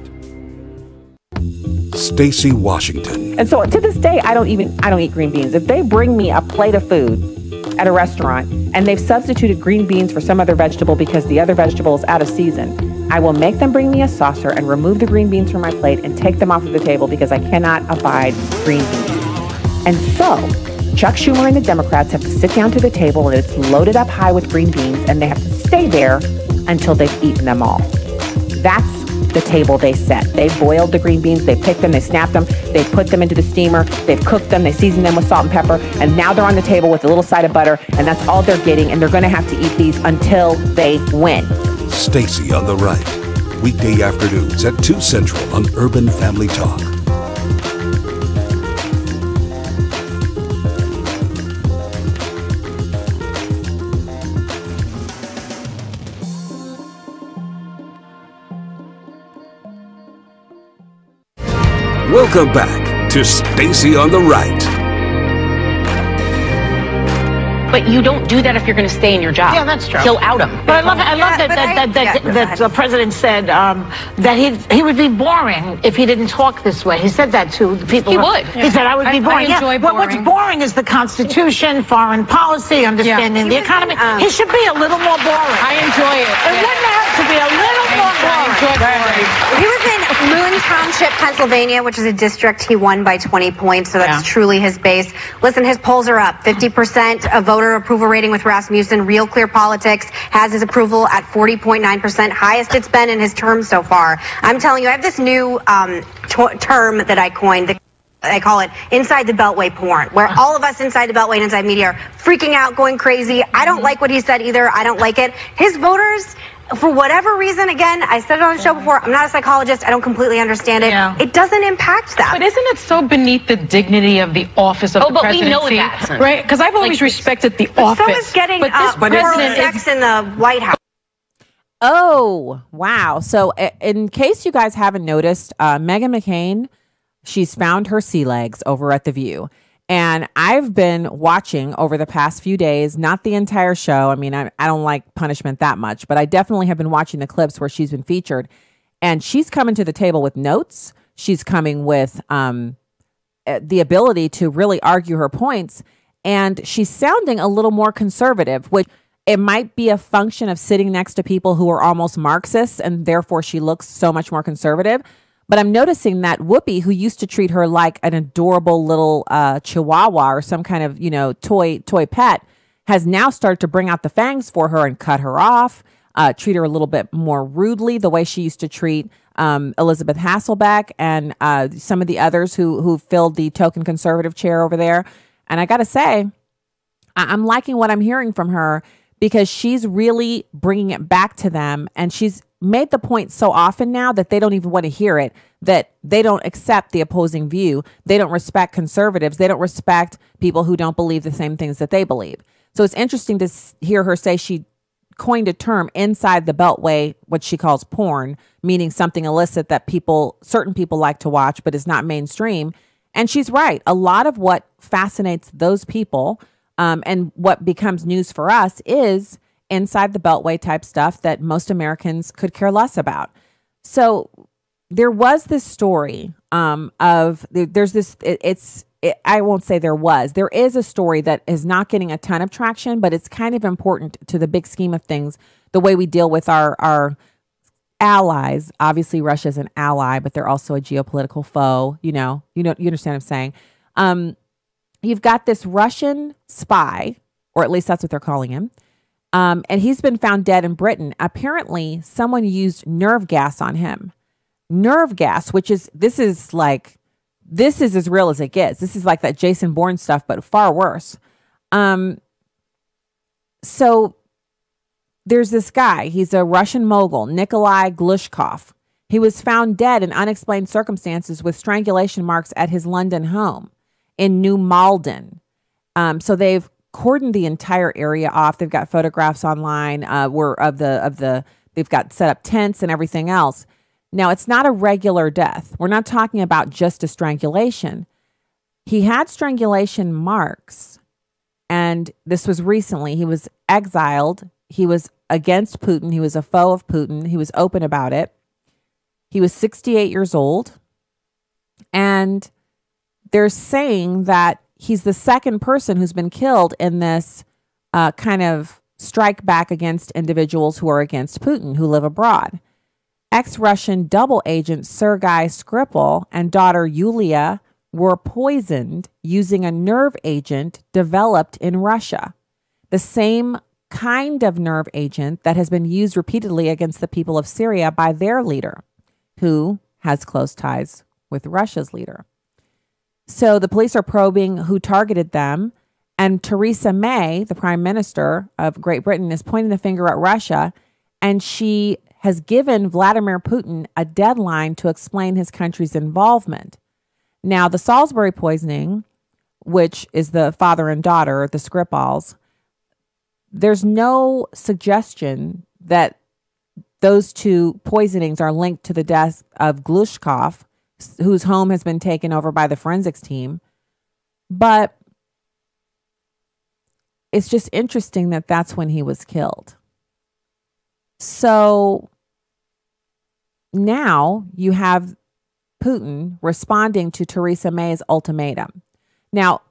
Stacy Washington. And so to this day, I don't eat green beans. If they bring me a plate of food at a restaurant and they've substituted green beans for some other vegetable because the other vegetable is out of season, I will make them bring me a saucer and remove the green beans from my plate and take them off of the table because I cannot abide green beans. And so Chuck Schumer and the Democrats have to sit down to the table and it's loaded up high with green beans, and they have to stay there until they've eaten them all. That's the table they set. They boiled the green beans, they picked them, they snapped them, they put them into the steamer, they've cooked them, they seasoned them with salt and pepper, and now they're on the table with a little side of butter, and that's all they're getting, and they're going to have to eat these until they win. Stacy on the Right, weekday afternoons at 2 Central on Urban Family Talk. Welcome back to Stacy on the Right. But you don't do that if you're going to stay in your job. Yeah, that's true. He'll out him. But I love that the president said that he would be boring if he didn't talk this way. He said that to the people. He would. He said, I would be boring. I enjoy boring. What's boring is the Constitution, foreign policy, understanding the economy. He should be a little more boring. I enjoy it. It wouldn't have to be a little more boring. He was in Moon Township, Pennsylvania, which is a district he won by 20 points, so that's truly his base. Listen, his polls are up. 50% of voter approval rating with Rasmussen. Real Clear Politics has his approval at 40.9%, highest it's been in his term so far. I'm telling you, I have this new term that I coined. I call it inside the Beltway porn, where all of us inside the Beltway and inside media are freaking out, going crazy. I don't like what he said either. I don't like it. His voters, for whatever reason, again, I said it on the show before, I'm not a psychologist. I don't completely understand it. It doesn't impact them. But isn't it so beneath the dignity of the office of the presidency? But we know that. Right? Because I've always respected the office. So is getting sex in the White House. Oh, wow. So in case you guys haven't noticed, Meghan McCain, she's found her sea legs over at The View. And I've been watching over the past few days, not the entire show. I mean, I don't like punishment that much, but I definitely have been watching the clips where she's been featured. And she's coming to the table with notes. She's coming with the ability to really argue her points. And she's sounding a little more conservative, which it might be a function of sitting next to people who are almost Marxists, and therefore she looks so much more conservative. But I'm noticing that Whoopi, who used to treat her like an adorable little chihuahua or some kind of, toy pet, has now started to bring out the fangs for her and cut her off, treat her a little bit more rudely, the way she used to treat Elizabeth Hasselbeck and some of the others who filled the token conservative chair over there. And I got to say, I'm liking what I'm hearing from her, because she's really bringing it back to them. And she's made the point so often now that they don't even want to hear it, that they don't accept the opposing view. They don't respect conservatives. They don't respect people who don't believe the same things that they believe. So it's interesting to hear her say she coined a term inside the Beltway, what she calls porn, meaning something illicit that certain people like to watch, but is not mainstream. And she's right. A lot of what fascinates those people and what becomes news for us is inside the Beltway type stuff that most Americans could care less about. So there was this story there's this, I won't say there is a story that is not getting a ton of traction, but it's kind of important to the big scheme of things, the way we deal with our allies. Obviously, Russia's an ally, but they're also a geopolitical foe. You understand what I'm saying? You've got this Russian spy, or at least that's what they're calling him. And he's been found dead in Britain. Apparently, someone used nerve gas on him. Nerve gas, this is as real as it gets. This is like that Jason Bourne stuff, but far worse. So there's this guy. He's a Russian mogul, Nikolai Glushkov. He was found dead in unexplained circumstances with strangulation marks at his London home in New Malden. So they've cordoned the entire area off. They've got photographs online they've got set up tents and everything else. Now, it's not a regular death. We're not talking about just a strangulation. He had strangulation marks, and this was recently. He was exiled. He was against Putin. He was a foe of Putin. He was open about it. He was 68 years old, and they're saying that he's the second person who's been killed in this kind of strike back against individuals who are against Putin, who live abroad. Ex-Russian double agent Sergei Skripal and daughter Yulia were poisoned using a nerve agent developed in Russia. The same kind of nerve agent that has been used repeatedly against the people of Syria by their leader, who has close ties with Russia's leader. So the police are probing who targeted them, and Theresa May, the Prime Minister of Great Britain, is pointing the finger at Russia, and she has given Vladimir Putin a deadline to explain his country's involvement. Now, the Salisbury Poisoning, which is the father and daughter, the Skripals, there's no suggestion that those two poisonings are linked to the death of Glushkov, whose home has been taken over by the forensics team. But it's just interesting that that's when he was killed. So now you have Putin responding to Theresa May's ultimatum. Now,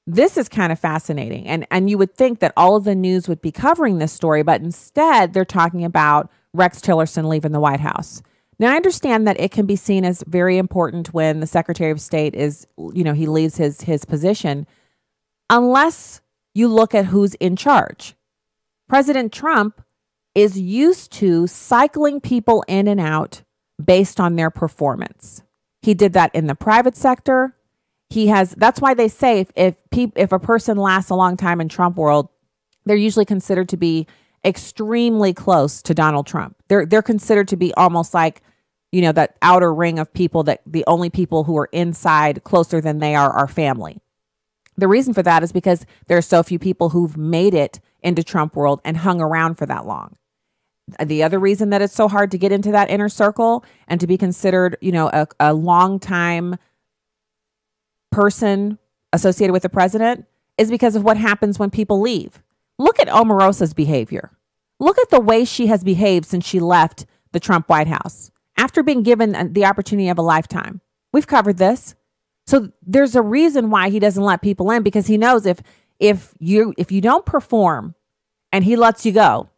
this is kind of fascinating. And you would think that all of the news would be covering this story, but instead they're talking about Rex Tillerson leaving the White House. Now, I understand that it can be seen as very important when the Secretary of State is, he leaves his position, unless you look at who's in charge. President Trump is used to cycling people in and out based on their performance. He did that in the private sector. That's why they say if a person lasts a long time in Trump world, they're usually considered to be extremely close to Donald Trump. They're considered to be almost like, that outer ring of people, that the only people who are inside closer than they are family. The reason for that is because there are so few people who've made it into Trump world and hung around for that long. The other reason that it's so hard to get into that inner circle and to be considered, a long time person associated with the president is because of what happens when people leave. Look at Omarosa's behavior. Look at the way she has behaved since she left the Trump White House after being given the opportunity of a lifetime. We've covered this. So there's a reason why he doesn't let people in, because he knows if you don't perform and he lets you go,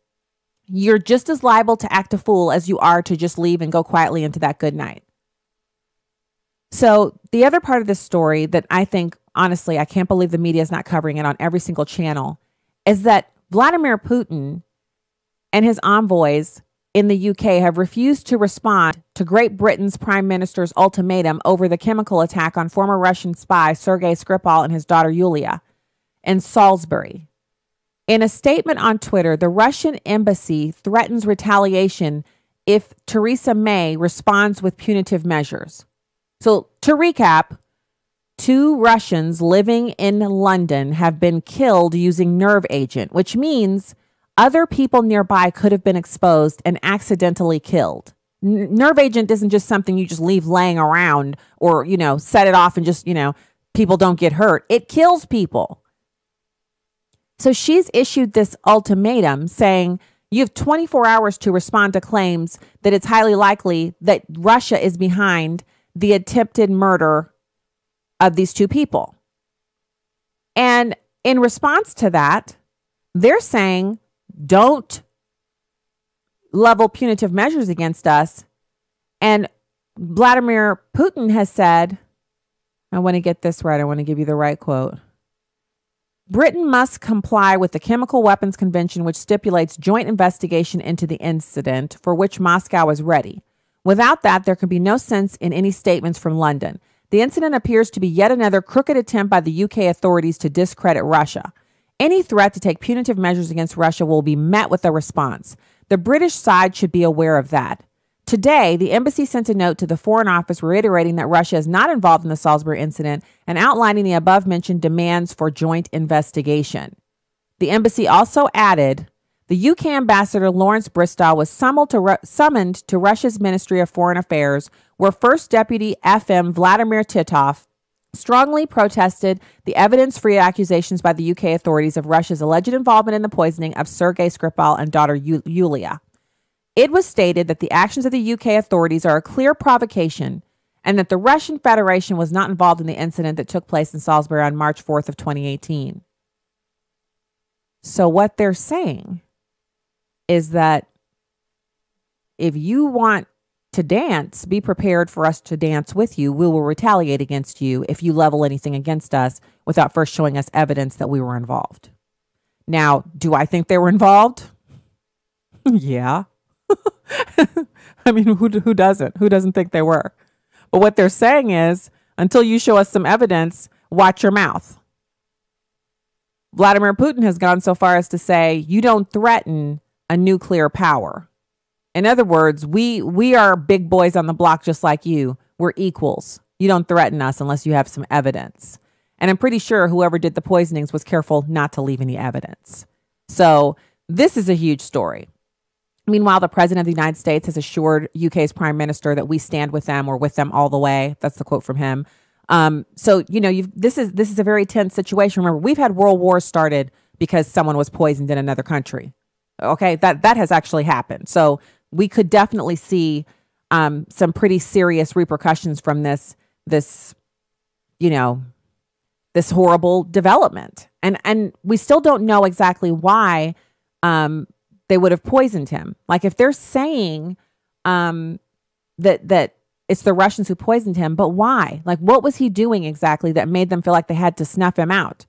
you're just as liable to act a fool as you are to just leave and go quietly into that good night. So the other part of this story that I think, honestly, I can't believe the media is not covering it on every single channel, is that Vladimir Putin and his envoys in the UK have refused to respond to Great Britain's Prime Minister's ultimatum over the chemical attack on former Russian spy Sergei Skripal and his daughter Yulia in Salisbury. In a statement on Twitter, the Russian embassy threatens retaliation if Theresa May responds with punitive measures. So to recap, 2 Russians living in London have been killed using nerve agent, which means other people nearby could have been exposed and accidentally killed. Nerve agent isn't just something you just leave laying around or, set it off and just, people don't get hurt. It kills people. So she's issued this ultimatum saying you have 24 hours to respond to claims that it's highly likely that Russia is behind the attempted murder of these 2 people. And in response to that, they're saying, don't level punitive measures against us. And Vladimir Putin has said, I want to get this right. I want to give you the right quote. Britain must comply with the Chemical Weapons Convention, which stipulates joint investigation into the incident, for which Moscow is ready. Without that, there can be no sense in any statements from London. The incident appears to be yet another crooked attempt by the UK authorities to discredit Russia. Any threat to take punitive measures against Russia will be met with a response. The British side should be aware of that. Today, the embassy sent a note to the Foreign Office reiterating that Russia is not involved in the Salisbury incident and outlining the above-mentioned demands for joint investigation. The embassy also added, the UK ambassador Lawrence Bristow was summoned to Russia's Ministry of Foreign Affairs, where First Deputy FM Vladimir Titov strongly protested the evidence-free accusations by the UK authorities of Russia's alleged involvement in the poisoning of Sergei Skripal and daughter Yulia. It was stated that the actions of the UK authorities are a clear provocation and that the Russian Federation was not involved in the incident that took place in Salisbury on March 4th of 2018. So what they're saying is that if you want to dance, be prepared for us to dance with you. We will retaliate against you if you level anything against us without first showing us evidence that we were involved. Now, do I think they were involved? Yeah. I mean, who doesn't? Who doesn't think they were? But what they're saying is, until you show us some evidence, watch your mouth. Vladimir Putin has gone so far as to say, you don't threaten a nuclear power. In other words, we are big boys on the block just like you. We're equals. You don't threaten us unless you have some evidence. And I'm pretty sure whoever did the poisonings was careful not to leave any evidence. So this is a huge story. Meanwhile, the president of the United States has assured UK's prime minister that we stand with them or with them all the way. That's the quote from him. So, this is a very tense situation. Remember, we've had world wars started because someone was poisoned in another country. Okay, that has actually happened. So we could definitely see some pretty serious repercussions from this horrible development. And we still don't know exactly why they would have poisoned him. Like, if they're saying that it's the Russians who poisoned him, but why? Like, what was he doing exactly that made them feel like they had to snuff him out?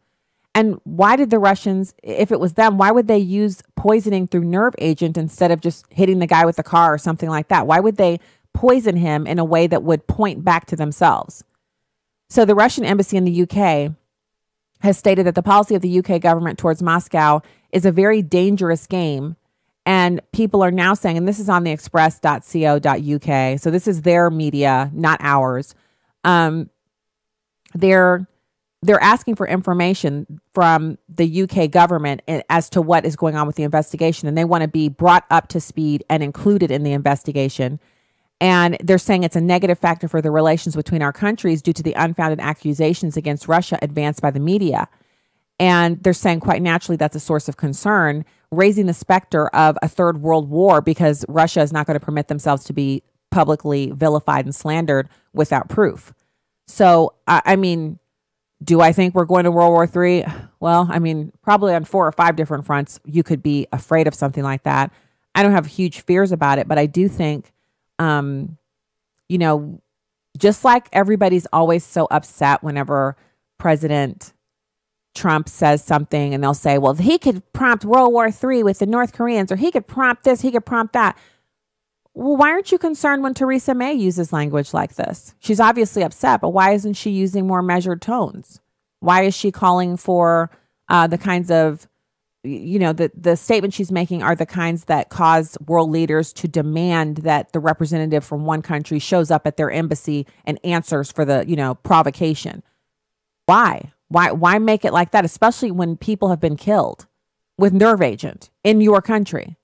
And why did the Russians, if it was them, why would they use poisoning through nerve agent instead of just hitting the guy with the car or something like that? Why would they poison him in a way that would point back to themselves? So the Russian embassy in the UK has stated that the policy of the UK government towards Moscow is a very dangerous game. And people are now saying, and this is on the express.co.uk, so this is their media, not ours. They're asking for information from the UK government as to what is going on with the investigation, and they want to be brought up to speed and included in the investigation. And they're saying it's a negative factor for the relations between our countries due to the unfounded accusations against Russia advanced by the media. And they're saying quite naturally that's a source of concern, raising the specter of a third world war because Russia is not going to permit themselves to be publicly vilified and slandered without proof. So, I mean, do I think we're going to World War III? Well, I mean, probably on 4 or 5 different fronts, you could be afraid of something like that. I don't have huge fears about it, but I do think, just like everybody's always so upset whenever President Trump says something and they'll say, well, he could prompt World War III with the North Koreans, or he could prompt this, he could prompt that. Well, why aren't you concerned when Theresa May uses language like this? She's obviously upset, but why isn't she using more measured tones? Why is she calling for the kinds of, the statements she's making are the kinds that cause world leaders to demand that the representative from one country shows up at their embassy and answers for the, provocation? Why? Why make it like that, especially when people have been killed with nerve agent in your country?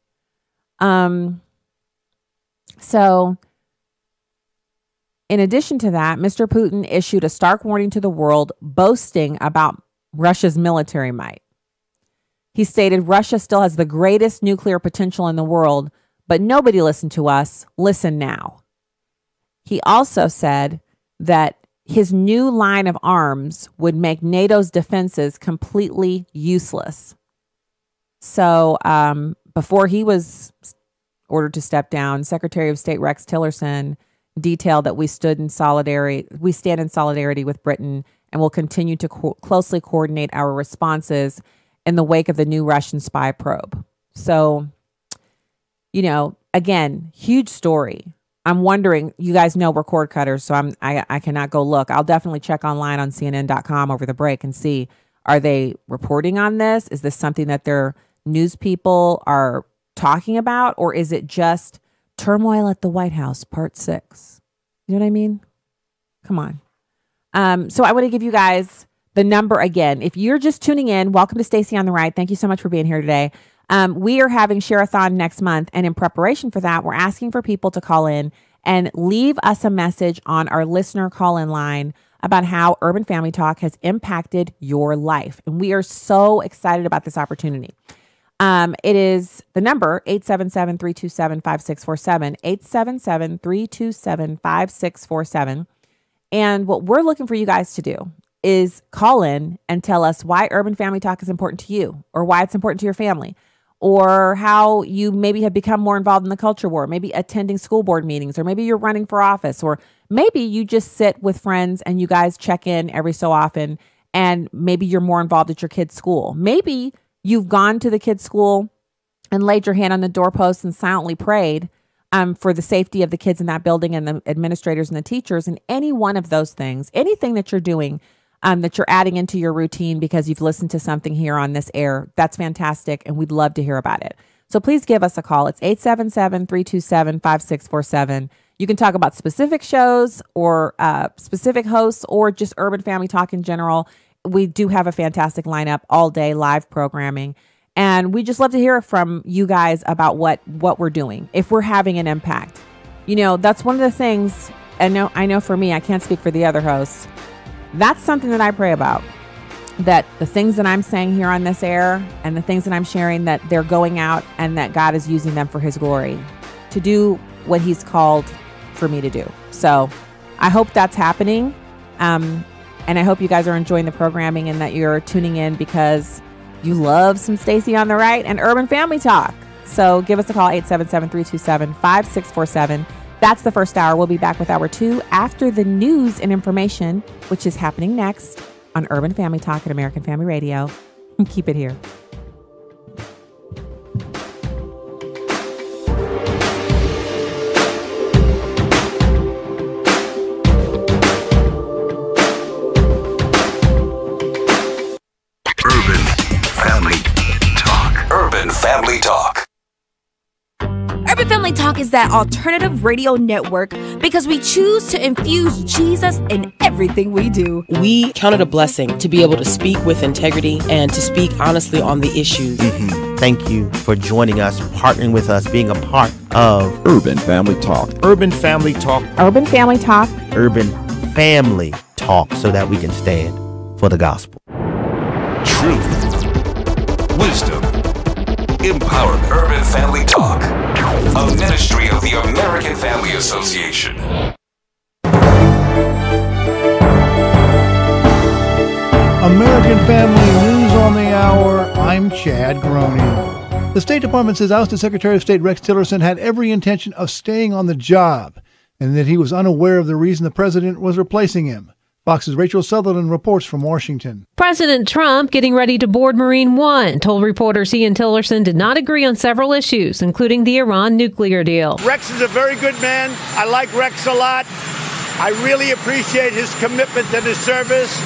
So, in addition to that, Mr. Putin issued a stark warning to the world, boasting about Russia's military might. He stated, Russia still has the greatest nuclear potential in the world, but nobody listened to us. Listen now. He also said that his new line of arms would make NATO's defenses completely useless. So, before he was ordered to step down, Secretary of State Rex Tillerson detailed that we stand in solidarity with Britain and will continue to closely coordinate our responses in the wake of the new Russian spy probe. So, again, huge story. I'm wondering, you guys know we're cord cutters, so I cannot go look. I'll definitely check online on CNN.com over the break and see, are they reporting on this? Is this something that their news people are talking about, or is it just turmoil at the White House, part 6? You know what I mean? Come on. So I want to give you guys the number again. If you're just tuning in, welcome to Stacy on the Right. Thank you so much for being here today. We are having Share-a-thon next month, and in preparation for that, we're asking for people to call in and leave us a message on our listener call-in line about how Urban Family Talk has impacted your life. And we are so excited about this opportunity. It is the number 877-327-5647, 877-327-5647. And what we're looking for you guys to do is call in and tell us why Urban Family Talk is important to you, or why it's important to your family, or how you maybe have become more involved in the culture war, maybe attending school board meetings, or maybe you're running for office, or maybe you just sit with friends and you guys check in every so often, and maybe you're more involved at your kid's school. Maybe you've gone to the kid's school and laid your hand on the doorpost and silently prayed for the safety of the kids in that building and the administrators and the teachers. And any one of those things, anything that you're doing, that you're adding into your routine because you've listened to something here on this air, that's fantastic. And we'd love to hear about it. So please give us a call. It's 877-327-5647. You can talk about specific shows or specific hosts, or just Urban Family Talk in general. We do have a fantastic lineup all day, live programming. And we just love to hear from you guys about what we're doing, if we're having an impact. You know, that's one of the things, and I know for me, I can't speak for the other hosts. That's something that I pray about, that the things that I'm saying here on this air and the things that I'm sharing, that they're going out and that God is using them for his glory to do what he's called for me to do. So I hope that's happening. And I hope you guys are enjoying the programming and that you're tuning in because you love some Stacy on the Right and Urban Family Talk. So give us a call, 877-327-5647. That's the first hour. We'll be back with hour 2 after the news and information, which is happening next on Urban Family Talk at American Family Radio. Keep it here. Urban Family Talk. Urban Family Talk is that alternative radio network because we choose to infuse Jesus in everything we do. We count it a blessing to be able to speak with integrity and to speak honestly on the issues. Thank you for joining us, partnering with us, being a part of Urban Family Talk. Urban Family Talk. Urban Family Talk. Urban Family Talk, so that we can stand for the gospel. Truth. Wisdom. Empowerment. Urban Family Talk. A ministry of the American Family Association. American Family News on the Hour. I'm Chad Groening. The State Department says ousted Secretary of State Rex Tillerson had every intention of staying on the job and that he was unaware of the reason the president was replacing him. Fox's Rachel Sutherland reports from Washington. President Trump, getting ready to board Marine One, told reporters he and Tillerson did not agree on several issues, including the Iran nuclear deal. Rex is a very good man. I like Rex a lot. I really appreciate his commitment and his service,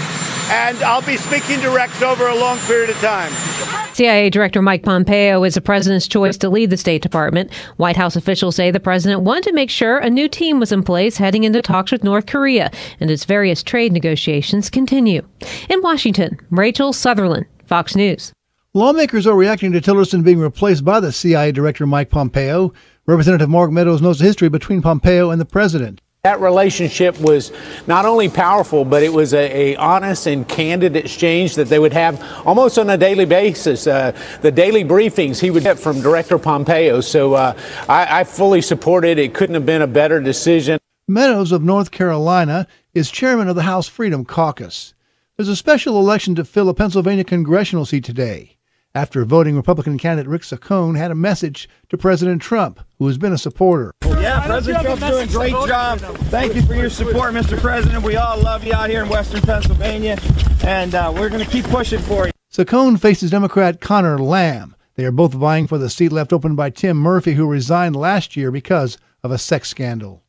and I'll be speaking to Rex over a long period of time. CIA Director Mike Pompeo is the president's choice to lead the State Department. White House officials say the president wanted to make sure a new team was in place heading into talks with North Korea, and its various trade negotiations continue. In Washington, Rachel Sutherland, Fox News. Lawmakers are reacting to Tillerson being replaced by the CIA Director Mike Pompeo. Representative Mark Meadows knows the history between Pompeo and the president. That relationship was not only powerful, but it was a honest and candid exchange that they would have almost on a daily basis. The daily briefings he would get from Director Pompeo. So I fully support it. It couldn't have been a better decision. Meadows of North Carolina is chairman of the House Freedom Caucus. There's a special election to fill a Pennsylvania congressional seat today, after voting Republican candidate Rick Saccone had a message to President Trump, who has been a supporter. Yeah, President Trump's doing a great job. Thank you for your support, Mr. President. We all love you out here in Western Pennsylvania, and we're going to keep pushing for you. Saccone faces Democrat Connor Lamb. They are both vying for the seat left open by Tim Murphy, who resigned last year because of a sex scandal.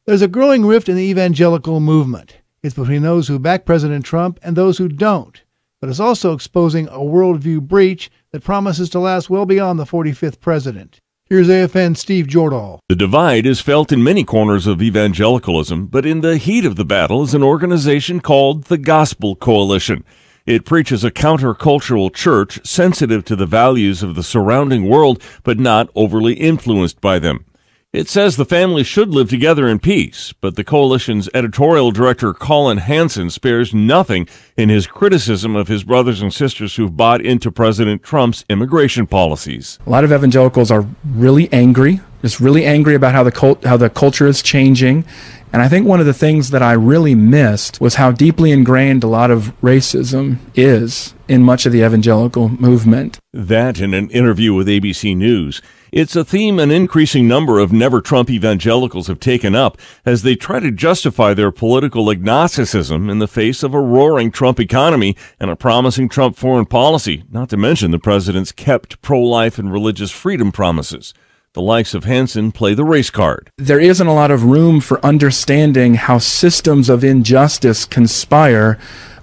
There's a growing rift in the evangelical movement. It's between those who back President Trump and those who don't. But it's also exposing a worldview breach that promises to last well beyond the 45th president. Here's AFN Steve Jordahl. The divide is felt in many corners of evangelicalism, but in the heat of the battle is an organization called the Gospel Coalition. It preaches a countercultural church sensitive to the values of the surrounding world, but not overly influenced by them. It says the family should live together in peace, but the coalition's editorial director Colin Hansen spares nothing in his criticism of his brothers and sisters who've bought into President Trump's immigration policies. A lot of evangelicals are really angry, just really angry about how the culture is changing. And I think one of the things that I really missed was how deeply ingrained a lot of racism is in much of the evangelical movement. That in an interview with ABC News. It's a theme an increasing number of never-Trump evangelicals have taken up as they try to justify their political agnosticism in the face of a roaring Trump economy and a promising Trump foreign policy, not to mention the president's kept pro-life and religious freedom promises. The likes of Hansen play the race card. There isn't a lot of room for understanding how systems of injustice conspire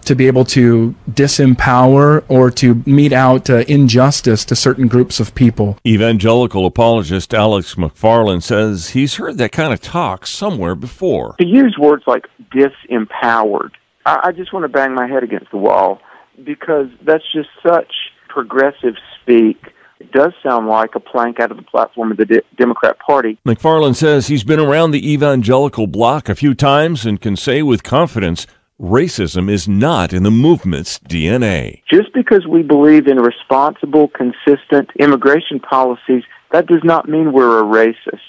to be able to disempower or to mete out injustice to certain groups of people. Evangelical apologist Alex McFarland says he's heard that kind of talk somewhere before. To use words like disempowered, I just want to bang my head against the wall because that's just such progressive speak, it does sound like a plank out of the platform of the Democrat Party. McFarland says he's been around the evangelical bloc a few times and can say with confidence racism is not in the movement's DNA. Just because we believe in responsible, consistent immigration policies, that does not mean we're a racist.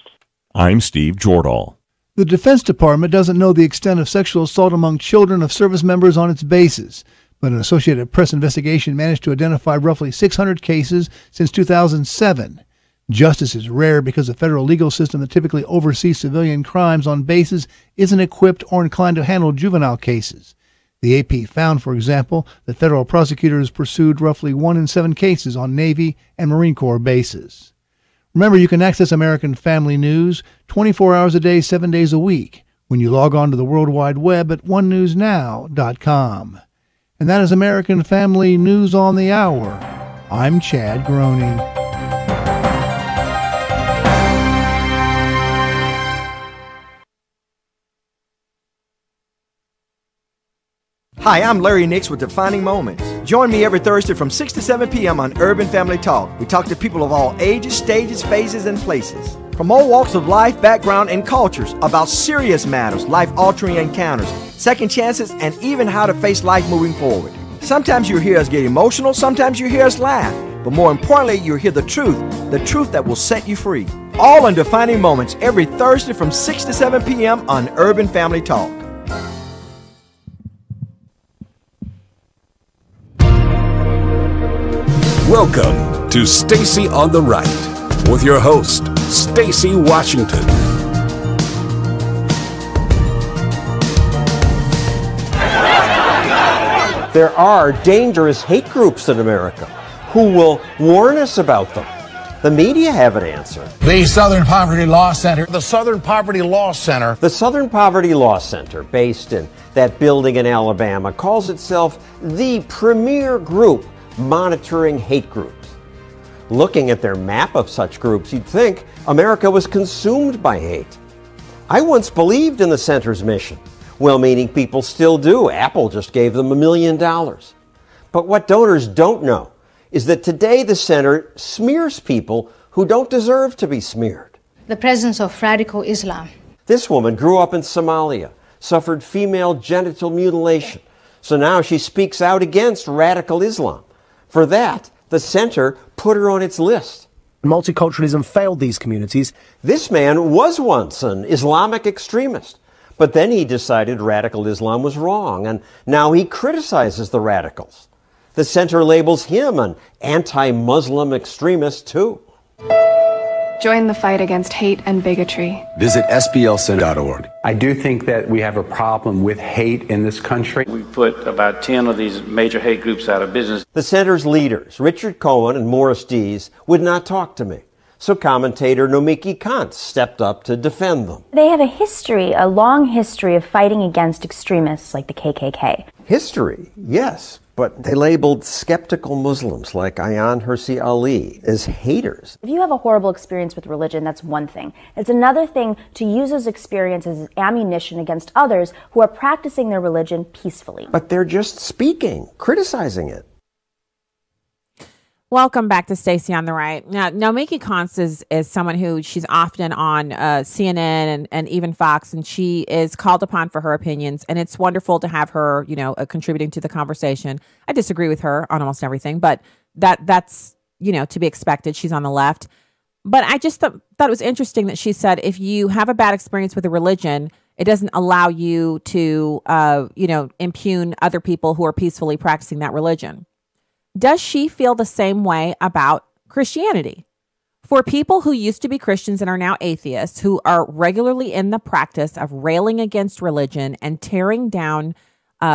I'm Steve Jordahl. The Defense Department doesn't know the extent of sexual assault among children of service members on its bases, but an Associated Press investigation managed to identify roughly 600 cases since 2007. Justice is rare because the federal legal system that typically oversees civilian crimes on bases isn't equipped or inclined to handle juvenile cases. The AP found, for example, that federal prosecutors pursued roughly 1 in 7 cases on Navy and Marine Corps bases. Remember, you can access American Family News 24 hours a day, 7 days a week when you log on to the World Wide Web at onenewsnow.com. And that is American Family News on the Hour. I'm Chad Groening. Hi, I'm Larry Nix with Defining Moments. Join me every Thursday from 6 to 7 p.m. on Urban Family Talk. We talk to people of all ages, stages, phases, and places. From all walks of life, background, and cultures about serious matters, life-altering encounters, second chances, and even how to face life moving forward. Sometimes you hear us get emotional, sometimes you hear us laugh. But more importantly, you'll hear the truth that will set you free. All in Defining Moments every Thursday from 6 to 7 p.m. on Urban Family Talk. Welcome to Stacy on the Right with your host, Stacy Washington. There are dangerous hate groups in America. Who will warn us about them? The media have an answer. The Southern Poverty Law Center. The Southern Poverty Law Center. The Southern Poverty Law Center, based in that building in Alabama, calls itself the premier group monitoring hate groups. Looking at their map of such groups, you'd think America was consumed by hate. I once believed in the center's mission. Well-meaning people still do. Apple just gave them $1 million. But what donors don't know is that today the center smears people who don't deserve to be smeared. The presence of radical Islam. This woman grew up in Somalia, suffered female genital mutilation, so now she speaks out against radical Islam. For that, the center put her on its list. Multiculturalism failed these communities. This man was once an Islamic extremist, but then he decided radical Islam was wrong, and now he criticizes the radicals. The center labels him an anti-Muslim extremist, too. Join the fight against hate and bigotry. Visit SBLcenter.org. I do think that we have a problem with hate in this country. We put about 10 of these major hate groups out of business. The center's leaders, Richard Cohen and Morris Dees, would not talk to me. So commentator Nomiki Kant stepped up to defend them. They have a long history of fighting against extremists like the KKK. History, yes, but they labeled skeptical Muslims like Ayaan Hirsi Ali as haters. If you have a horrible experience with religion, that's one thing. It's another thing to use those experiences as ammunition against others who are practicing their religion peacefully. But they're just speaking, criticizing it. Welcome back to Stacy on the Right. Now, Nomiki Konst is someone who she's often on CNN and even Fox, and she is called upon for her opinions. And it's wonderful to have her, contributing to the conversation. I disagree with her on almost everything, but that's to be expected. She's on the left. But I just thought it was interesting that she said if you have a bad experience with a religion, it doesn't allow you to, impugn other people who are peacefully practicing that religion. Does she feel the same way about Christianity? For people who used to be Christians and are now atheists, who are regularly in the practice of railing against religion and tearing down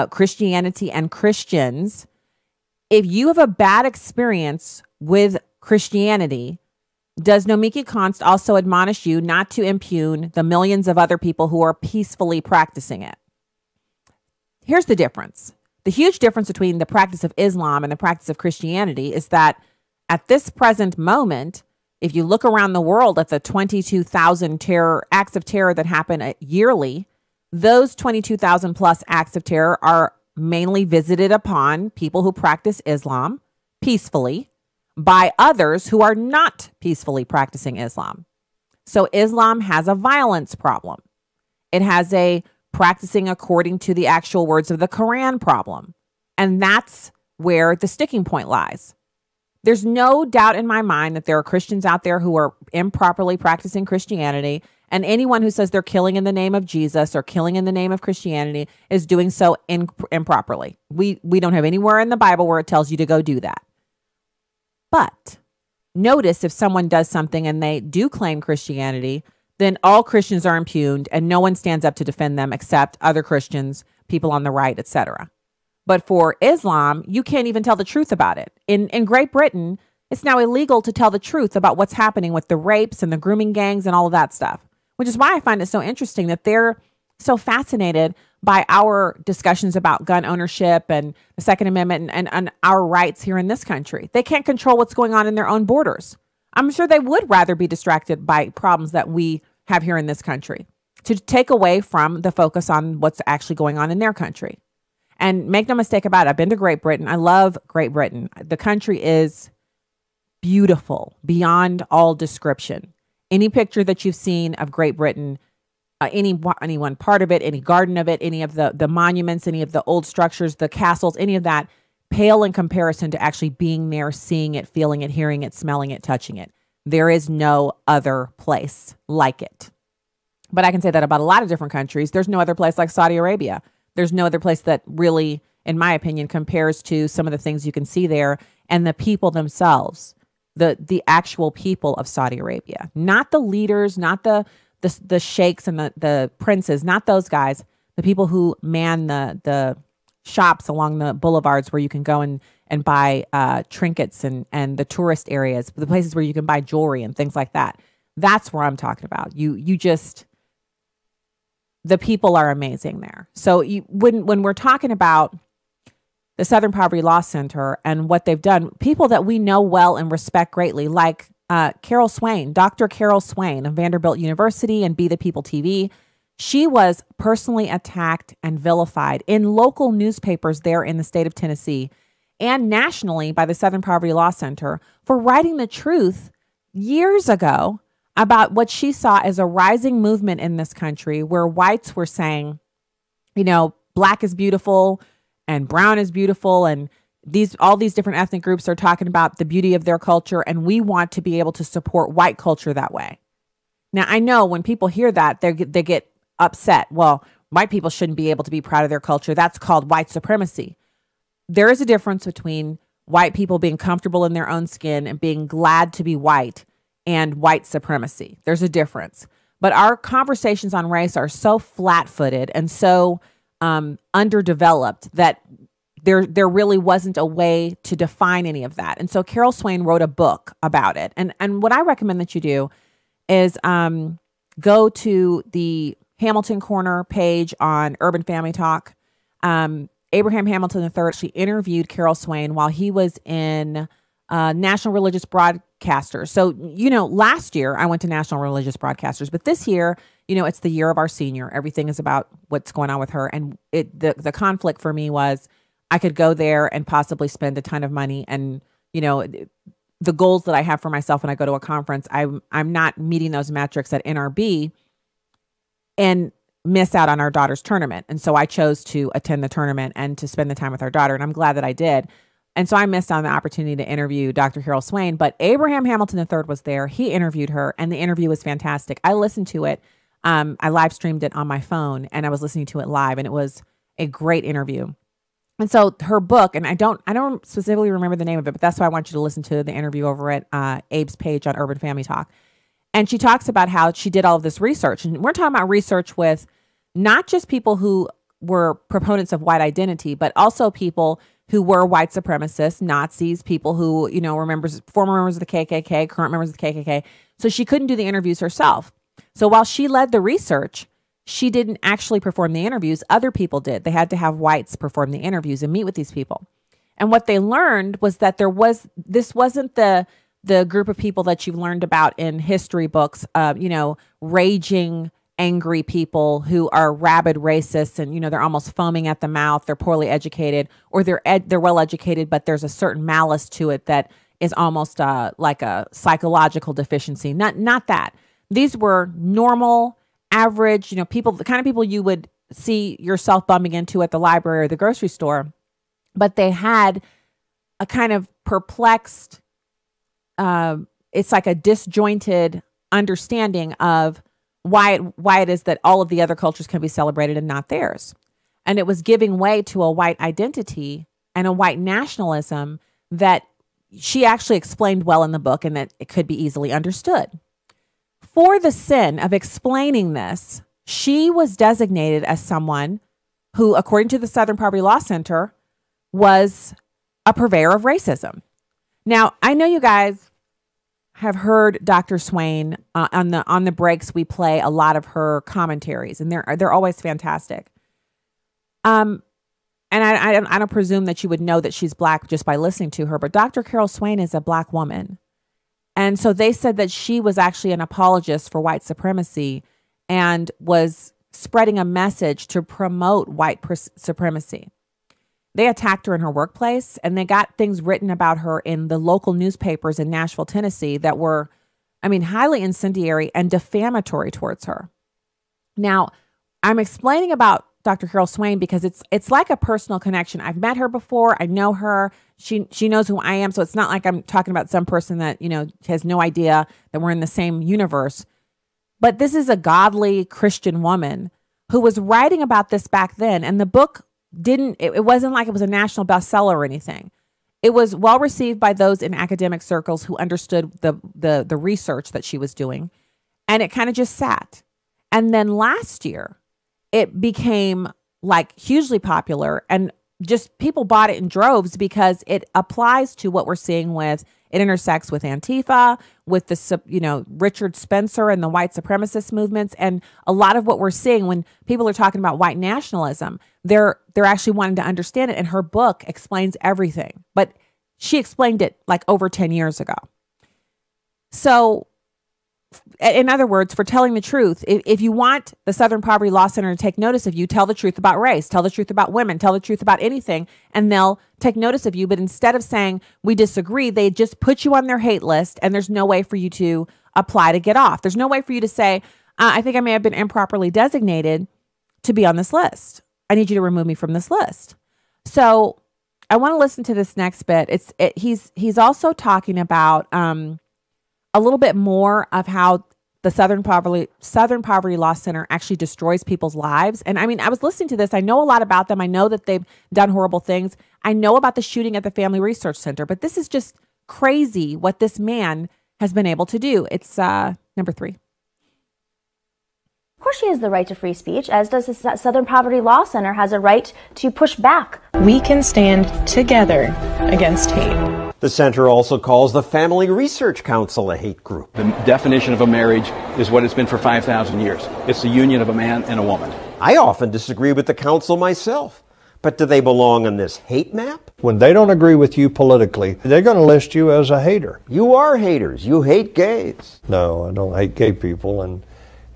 Christianity and Christians, if you have a bad experience with Christianity, does Nomiki Konst also admonish you not to impugn the millions of other people who are peacefully practicing it? Here's the difference. The huge difference between the practice of Islam and the practice of Christianity is that at this present moment, if you look around the world at the 22,000 acts of terror that happen yearly, those 22,000 plus acts of terror are mainly visited upon people who practice Islam, peacefully by others who are not peacefully practicing Islam. So Islam has a violence problem. It has a practicing according to the actual words of the Quran problem. And that's where the sticking point lies. There's no doubt in my mind that there are Christians out there who are improperly practicing Christianity, and anyone who says they're killing in the name of Jesus or killing in the name of Christianity is doing so improperly. We don't have anywhere in the Bible where it tells you to go do that. But notice if someone does something and they do claim Christianity, then all Christians are impugned and no one stands up to defend them except other Christians, people on the right, etc. But for Islam, you can't even tell the truth about it. In Great Britain, it's now illegal to tell the truth about what's happening with the rapes and the grooming gangs and all of that stuff, which is why I find it so interesting that they're so fascinated by our discussions about gun ownership and the Second Amendment and our rights here in this country. They can't control what's going on in their own borders. I'm sure they would rather be distracted by problems that we have here in this country to take away from the focus on what's actually going on in their country. And make no mistake about it, I've been to Great Britain. I love Great Britain. The country is beautiful beyond all description. Any picture that you've seen of Great Britain, any one part of it, any garden of it, any of the monuments, any of the old structures, the castles, any of that, pale in comparison to actually being there, seeing it, feeling it, hearing it, smelling it, touching it. There is no other place like it. But I can say that about a lot of different countries. There's no other place like Saudi Arabia. There's no other place that really, in my opinion, compares to some of the things you can see there and the people themselves, the actual people of Saudi Arabia, not the leaders, not the sheikhs and the princes, not those guys, the people who man the shops along the boulevards where you can go and buy trinkets and the tourist areas, the places where you can buy jewelry and things like that. That's where I'm talking about. The people are amazing there. So when we're talking about the Southern Poverty Law Center and what they've done, people that we know well and respect greatly, like Carol Swain, Dr. Carol Swain of Vanderbilt University and Be the People TV, she was personally attacked and vilified in local newspapers there in the state of Tennessee and nationally by the Southern Poverty Law Center for writing the truth years ago about what she saw as a rising movement in this country where whites were saying, black is beautiful and brown is beautiful, and all these different ethnic groups are talking about the beauty of their culture, and we want to be able to support white culture that way. Now, I know when people hear that, they get upset. Well, white people shouldn't be able to be proud of their culture. That's called white supremacy. There is a difference between white people being comfortable in their own skin and being glad to be white and white supremacy. There's a difference. But our conversations on race are so flat-footed and so underdeveloped that there really wasn't a way to define any of that. And so Carol Swain wrote a book about it. And what I recommend that you do is go to the Hamilton Corner page on Urban Family Talk. Abraham Hamilton III actually interviewed Carol Swain while he was in National Religious Broadcasters. So, last year I went to National Religious Broadcasters, but this year, it's the year of our senior. Everything is about what's going on with her. And the conflict for me was I could go there and possibly spend a ton of money. And, the goals that I have for myself when I go to a conference, I'm not meeting those metrics at NRB and miss out on our daughter's tournament. And so I chose to attend the tournament and to spend the time with our daughter. And I'm glad that I did. And so I missed on the opportunity to interview Dr. Carol Swain, but Abraham Hamilton III was there. He interviewed her and the interview was fantastic. I listened to it. I live streamed it on my phone and I was listening to it live, and it was a great interview. And so her book, and I don't specifically remember the name of it, but that's why I want you to listen to the interview over at Abe's page on Urban Family Talk. And she talks about how she did all of this research. And we're talking about research with not just people who were proponents of white identity, but also people who were white supremacists, Nazis, people who, former members of the KKK, current members of the KKK. So she couldn't do the interviews herself. So while she led the research, she didn't actually perform the interviews. Other people did. They had to have whites perform the interviews and meet with these people. And what they learned was that this wasn't the group of people that you've learned about in history books, raging angry people who are rabid racists and, they're almost foaming at the mouth. They're poorly educated, or they're well educated, but there's a certain malice to it that is almost like a psychological deficiency. Not that. These were normal, average, people, the kind of people you would see yourself bumping into at the library or the grocery store, but they had a kind of perplexed, it's like a disjointed understanding of why it is that all of the other cultures can be celebrated and not theirs. And it was giving way to a white identity and a white nationalism that she actually explained well in the book, and that it could be easily understood. For the sin of explaining this, she was designated as someone who, according to the Southern Poverty Law Center, was a purveyor of racism. Now, I know you guys have heard Dr. Swain on the breaks. We play a lot of her commentaries, and they're always fantastic. And I don't presume that you would know that she's Black just by listening to her, but Dr. Carol Swain is a Black woman. And so they said that she was actually an apologist for white supremacy and was spreading a message to promote white supremacy. They attacked her in her workplace, and they got things written about her in the local newspapers in Nashville, Tennessee that were, highly incendiary and defamatory towards her. Now, I'm explaining about Dr. Carol Swain because it's like a personal connection. I've met her before. I know her. She knows who I am. So it's not like I'm talking about some person that, has no idea that we're in the same universe. But this is a godly Christian woman who was writing about this back then. And the book it wasn't like it was a national bestseller or anything. It was well received by those in academic circles who understood the research that she was doing. And it kind of just sat. And then last year, it became like hugely popular, and just people bought it in droves because it applies to what we're seeing it intersects with Antifa, with the, Richard Spencer and the white supremacist movements. And a lot of what we're seeing when people are talking about white nationalism, they're actually wanting to understand it. And her book explains everything, but she explained it like over 10 years ago. So in other words, for telling the truth, if you want the Southern Poverty Law Center to take notice of you, tell the truth about race, tell the truth about women, tell the truth about anything, and they'll take notice of you. But instead of saying we disagree, they just put you on their hate list, and there's no way for you to apply to get off. There's no way for you to say, I think I may have been improperly designated to be on this list. I need you to remove me from this list. So I want to listen to this next bit. He's also talking about a little bit more of how the Southern Poverty Law Center actually destroys people's lives. And I was listening to this. I know a lot about them. I know that they've done horrible things. I know about the shooting at the Family Research Center, but this is just crazy what this man has been able to do. It's number 3. Of course she has the right to free speech, as does the Southern Poverty Law Center has a right to push back. We can stand together against hate. The center also calls the Family Research Council a hate group. The definition of a marriage is what it's been for 5,000 years. It's the union of a man and a woman. I often disagree with the council myself. But do they belong on this hate map? When they don't agree with you politically, they're going to list you as a hater. You are haters. You hate gays. No, I don't hate gay people, and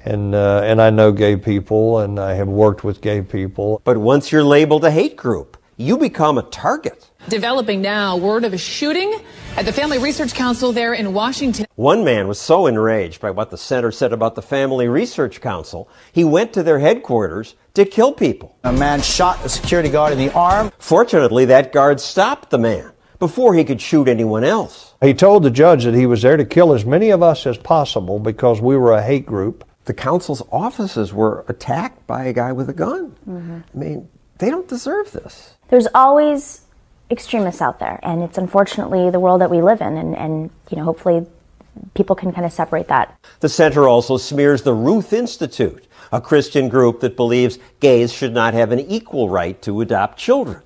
I know gay people, and I have worked with gay people. But once you're labeled a hate group, you become a target. Developing now, word of a shooting at the Family Research Council there in Washington. One man was so enraged by what the center said about the Family Research Council, he went to their headquarters to kill people. A man shot a security guard in the arm. Fortunately, that guard stopped the man before he could shoot anyone else. He told the judge that he was there to kill as many of us as possible because we were a hate group. The council's offices were attacked by a guy with a gun. Mm-hmm. They don't deserve this. There's always extremists out there, and it's unfortunately the world that we live in, and hopefully people can kind of separate that. The center also smears the Ruth Institute, a Christian group that believes gays should not have an equal right to adopt children.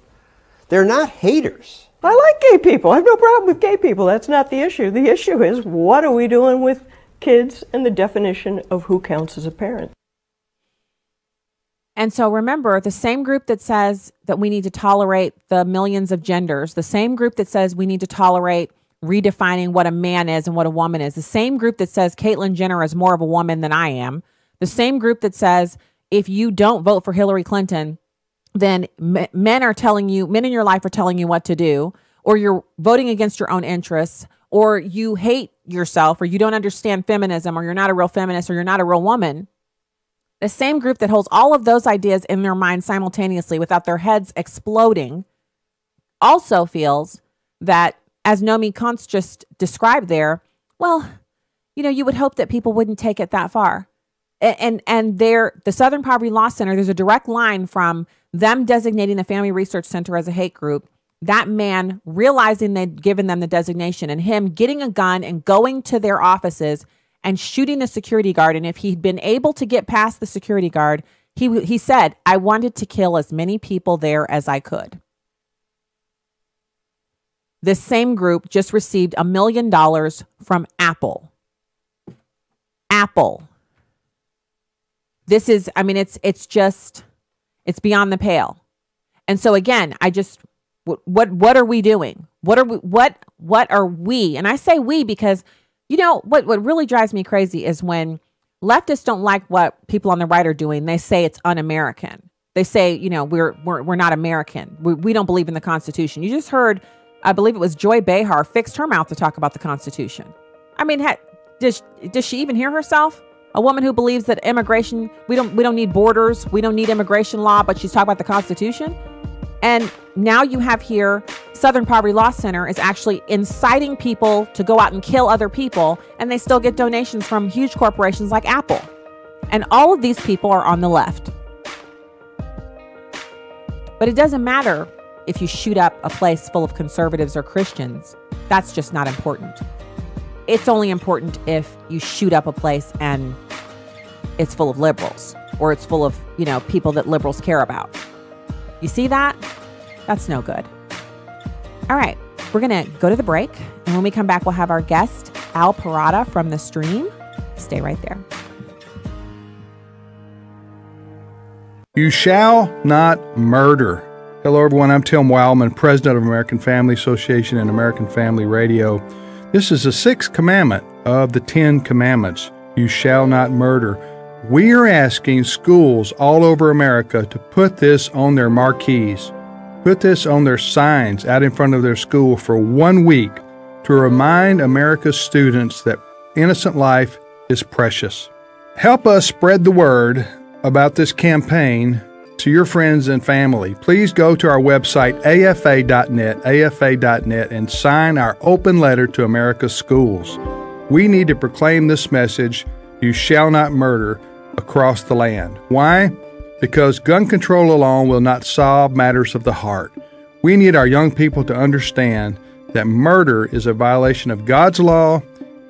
They're not haters. I like gay people. I have no problem with gay people. That's not the issue. The issue is, what are we doing with kids and the definition of who counts as a parent? And so remember, the same group that says that we need to tolerate the millions of genders, the same group that says we need to tolerate redefining what a man is and what a woman is, the same group that says Caitlyn Jenner is more of a woman than I am, The same group that says, if you don't vote for Hillary Clinton, then men in your life are telling you what to do, or you're voting against your own interests, or you hate yourself, or you don't understand feminism, or you're not a real feminist, or you're not a real woman. The same group that holds all of those ideas in their mind simultaneously without their heads exploding also feels that, as Nomi Kuntz just described there, well, you would hope that people wouldn't take it that far. And the Southern Poverty Law Center, there's a direct line from them designating the Family Research Center as a hate group, that man realizing they'd given them the designation, and him getting a gun and going to their offices and shooting the security guard. And if he'd been able to get past the security guard, he said, I wanted to kill as many people there as I could. This same group just received $1 million from Apple. Apple. This is, it's beyond the pale. And so again, what are we doing? What are we? And I say we because, what really drives me crazy is when leftists don't like what people on the right are doing. They say it's un-American. They say, we're not American. We don't believe in the Constitution. You just heard, I believe it was Joy Behar fixed her mouth to talk about the Constitution. Does she even hear herself? A woman who believes that immigration, we don't need borders, we don't need immigration law, but she's talking about the Constitution. And now you have here, Southern Poverty Law Center is actually inciting people to go out and kill other people, and they still get donations from huge corporations like Apple. And all of these people are on the left. But it doesn't matter if you shoot up a place full of conservatives or Christians. That's just not important. It's only important if you shoot up a place and it's full of liberals, or it's full of, people that liberals care about. You see that? That's no good. All right, we're going to go to the break. And when we come back, we'll have our guest, Al Perotta from The Stream. Stay right there. You shall not murder. Hello, everyone. I'm Tim Wildman, president of American Family Association and American Family Radio. This is the 6th commandment of the 10 commandments. You shall not murder. We are asking schools all over America to put this on their marquees, put this on their signs out in front of their school for 1 week to remind America's students that innocent life is precious. Help us spread the word about this campaign to your friends and family. Please go to our website, afa.net, and sign our open letter to America's schools. We need to proclaim this message, you shall not murder, across the land. Why? Because gun control alone will not solve matters of the heart. We need our young people to understand that murder is a violation of God's law,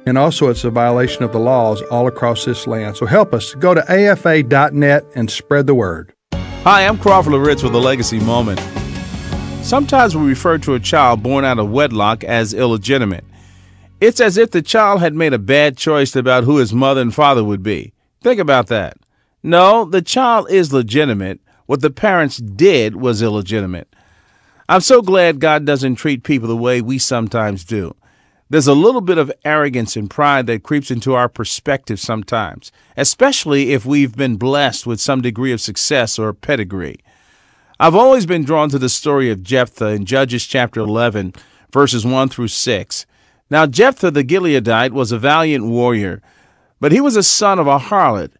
and also it's a violation of the laws all across this land. So help us. Go to afa.net and spread the word. Hi, I'm Crawford Loritz with a Legacy Moment. Sometimes we refer to a child born out of wedlock as illegitimate. It's as if the child had made a bad choice about who his mother and father would be. Think about that. No, the child is legitimate. What the parents did was illegitimate. I'm so glad God doesn't treat people the way we sometimes do. There's a little bit of arrogance and pride that creeps into our perspective sometimes, especially if we've been blessed with some degree of success or pedigree. I've always been drawn to the story of Jephthah in Judges chapter 11, verses 1 through 6. Now, Jephthah the Gileadite was a valiant warrior, but he was a son of a harlot,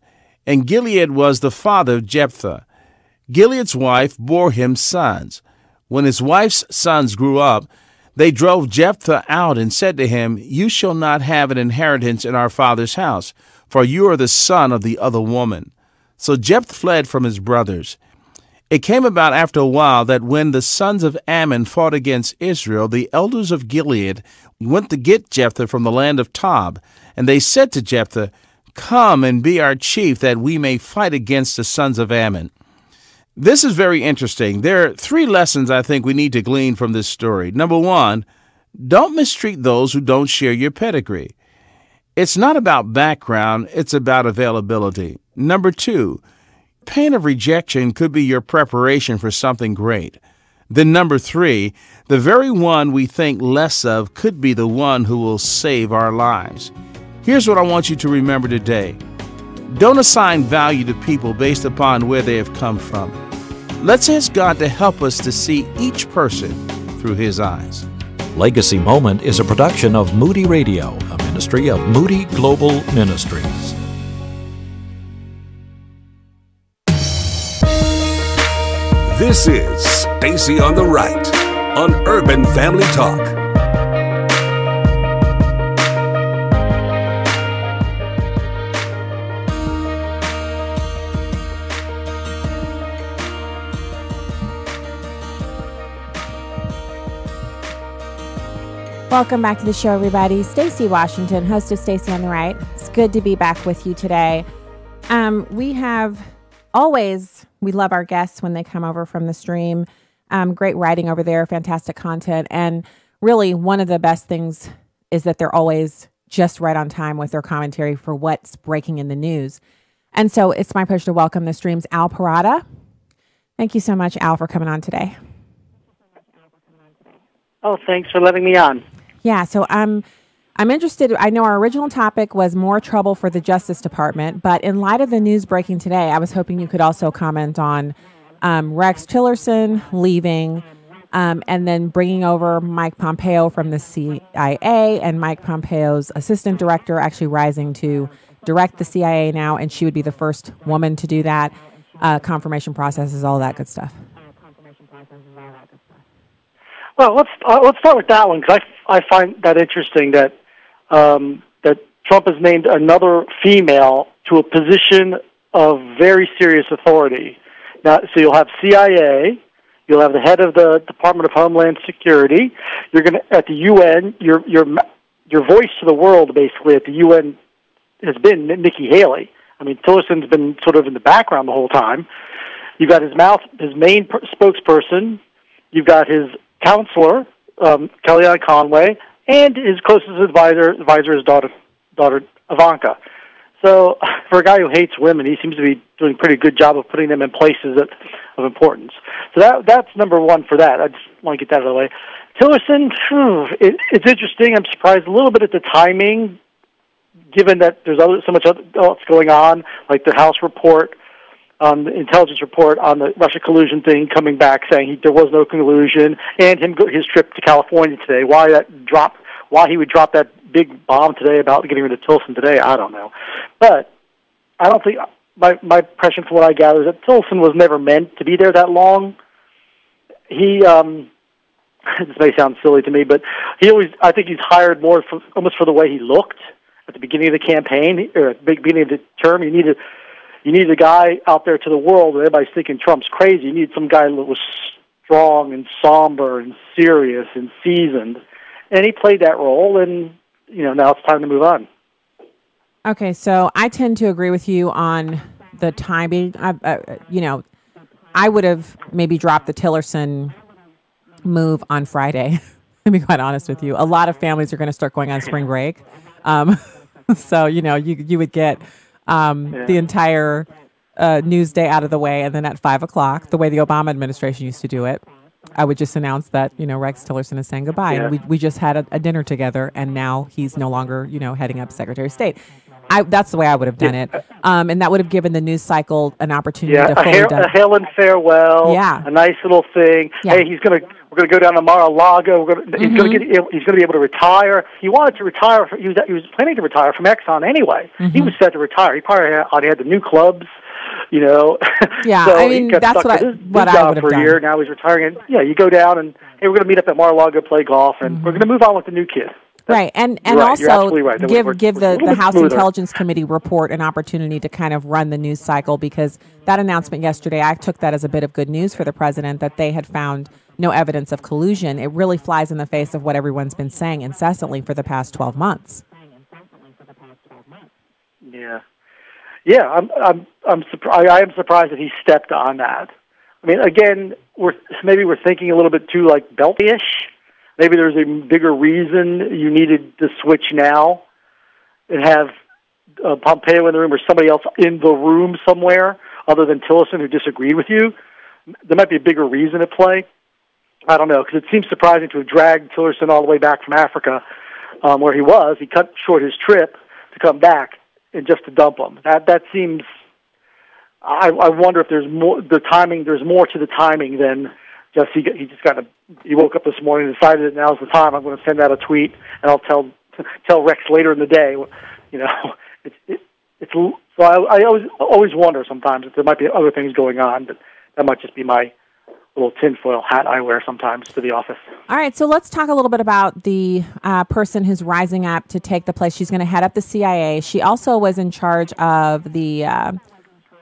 and Gilead was the father of Jephthah. Gilead's wife bore him sons. When his wife's sons grew up, they drove Jephthah out and said to him, "You shall not have an inheritance in our father's house, for you are the son of the other woman." So Jephthah fled from his brothers. It came about after a while that when the sons of Ammon fought against Israel, the elders of Gilead went to get Jephthah from the land of Tob. And they said to Jephthah, "Come and be our chief, that we may fight against the sons of Ammon." This is very interesting. There are 3 lessons I think we need to glean from this story. Number 1, don't mistreat those who don't share your pedigree. It's not about background, it's about availability. Number 2, pain of rejection could be your preparation for something great. Then number 3, the very one we think less of could be the one who will save our lives. Here's what I want you to remember today. Don't assign value to people based upon where they have come from. Let's ask God to help us to see each person through His eyes. Legacy Moment is a production of Moody Radio, a ministry of Moody Global Ministries. This is Stacy on the Right on Urban Family Talk. Welcome back to the show, everybody. Stacy Washington, host of Stacy on the Right. It's good to be back with you today. We love our guests when they come over from the stream. Great writing over there, fantastic content. And really, one of the best things is that they're always just right on time with their commentary for what's breaking in the news. And so it's my pleasure to welcome the stream's Al Perotta. Thank you so much, Al, for coming on today. Oh, thanks for letting me on. Yeah, so I'm interested. I know our original topic was more trouble for the Justice Department, but in light of the news breaking today, I was hoping you could also comment on Rex Tillerson leaving and then bringing over Mike Pompeo from the CIA and Mike Pompeo's assistant director actually rising to direct the CIA now, and she would be the first woman to do that. Confirmation processes, all that good stuff. Well, let's start with that one because I find that interesting that that Trump has named another female to a position of very serious authority. Now, so you'll have CIA, you'll have the head of the Department of Homeland Security. You're going to at the UN. Your voice to the world basically at the UN has been Nikki Haley. I mean, Tillerson's been sort of in the background the whole time. You've got his main spokesperson. You've got his counselor, Kellyanne Conway, and his closest advisor is daughter Ivanka. So for a guy who hates women, he seems to be doing a pretty good job of putting them in places of importance. So that's number one for that. I just want to get that out of the way. Tillerson, it's interesting. I'm surprised a little bit at the timing, given that there's so much else going on, like the House report, the intelligence report on the Russia collusion thing coming back saying there was no collusion, and his trip to California today. Why he would drop that big bomb today about getting rid of Tillerson today, I don't know. But I don't think my impression from what I gather is that Tillerson was never meant to be there that long. He this may sound silly to me, but I think he's hired more almost for the way he looked at the beginning of the campaign or at the beginning of the term. You need a guy out there to the world, and everybody's thinking Trump's crazy. You need some guy that was strong and somber and serious and seasoned. And he played that role, and, now it's time to move on. Okay, so I tend to agree with you on the timing. I would have maybe dropped the Tillerson move on Friday, to be quite honest with you. A lot of families are going to start going on spring break. So, you would get the entire news day out of the way, and then at 5 o'clock, the way the Obama administration used to do it, I would just announce that, Rex Tillerson is saying goodbye. Yeah. And we just had a dinner together, and now he's no longer, heading up Secretary of State. That's the way I would have done it. And that would have given the news cycle an opportunity to fully a hail and farewell. Yeah. A nice little thing. Yeah. Hey, we're going to go down to Mar-a-Lago. He's going to be able to retire. He wanted to retire. He was planning to retire from Exxon anyway. Mm-hmm. He was set to retire. He probably already had the new clubs. Yeah, so I mean, that's what I would have for done. A year. Now he's retiring, and you go down and hey, we're going to meet up at Mar-a-Lago, play golf, and we're going to move on with the new kid. Right, and also give the House Intelligence Committee report an opportunity to kind of run the news cycle, because that announcement yesterday, I took that as a bit of good news for the president that they had found no evidence of collusion. It really flies in the face of what everyone's been saying incessantly for the past 12 months. Yeah, I'm surprised. I am surprised that he stepped on that. I mean, again, we're thinking a little bit too like Belty-ish. Maybe there's a bigger reason you needed to switch now and have Pompeo in the room or somebody else in the room somewhere other than Tillerson who disagreed with you. There might be a bigger reason at play. I don't know, because it seems surprising to have dragged Tillerson all the way back from Africa where he was. He cut short his trip to come back and just to dump them. That seems. I wonder if there's more. The timing. There's more to the timing than just he woke up this morning and decided that now's the time. I'm going to send out a tweet and I'll tell Rex later in the day. You know, it's so I always wonder sometimes if there might be other things going on, but that might just be my little tinfoil hat I wear sometimes to the office. All right, so let's talk a little bit about the person who's rising up to take the place. She's going to head up the CIA. She also was in charge of the, I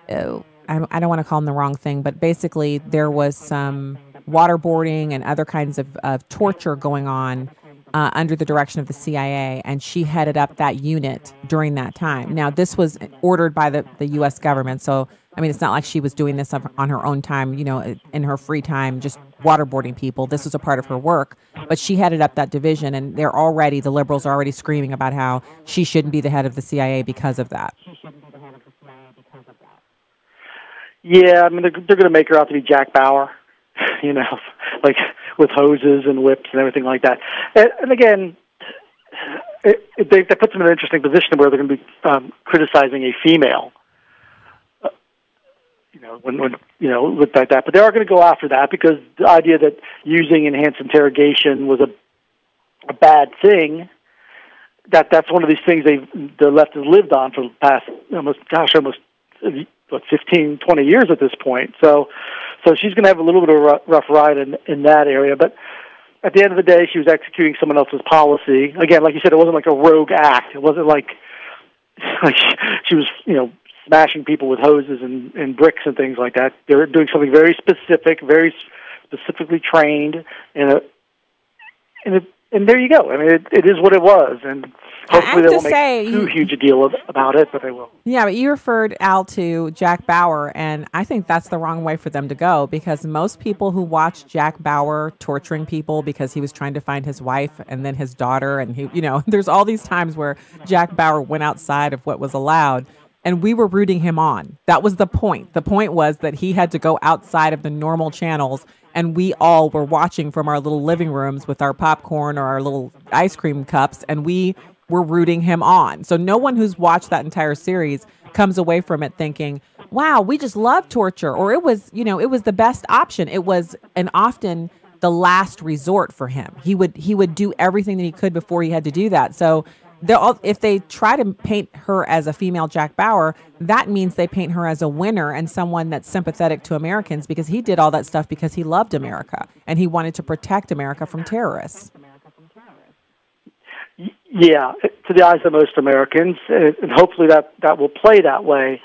don't want to call them the wrong thing, but basically there was some waterboarding and other kinds of torture going on under the direction of the CIA, and she headed up that unit during that time. Now, this was ordered by the U.S. government, so I mean, it's not like she was doing this on her own time, you know, in her free time, just waterboarding people. This was a part of her work, but she headed up that division, and the liberals are already screaming about how she shouldn't be the head of the CIA because of that. Yeah, I mean, they're going to make her out to be Jack Bauer, you know, like with hoses and whips and everything like that. And again, they put them in an interesting position where they're going to be criticizing a female. You know, when with like that, but they are going to go after that because the idea that using enhanced interrogation was a bad thing. That's one of these things the left has lived on for the past almost 15, 20 years at this point. So she's going to have a little bit of a rough ride in that area. But at the end of the day, she was executing someone else's policy. Again, like you said, it wasn't like a rogue act. It wasn't like she was, you know, smashing people with hoses and bricks and things like that. They're doing something very specific, very specifically trained, and there you go. I mean, it is what it was, and hopefully they won't make too huge a deal about it, but they will. Yeah, but you referred, Al, to Jack Bauer, and I think that's the wrong way for them to go, because most people who watch Jack Bauer torturing people because he was trying to find his wife and then his daughter, and he, you know, there's all these times where Jack Bauer went outside of what was allowed, and we were rooting him on. That was the point. The point was that he had to go outside of the normal channels, and we all were watching from our little living rooms with our popcorn or our little ice cream cups, and we were rooting him on. So no one who's watched that entire series comes away from it thinking, wow, we just love torture, or it was, you know, it was the best option. It was, and often the last resort for him. He would do everything that he could before he had to do that. So if they try to paint her as a female Jack Bauer, that means they paint her as a winner and someone that's sympathetic to Americans, because he did all that stuff because he loved America and he wanted to protect America from terrorists. Yeah, to the eyes of most Americans, and hopefully that will play that way.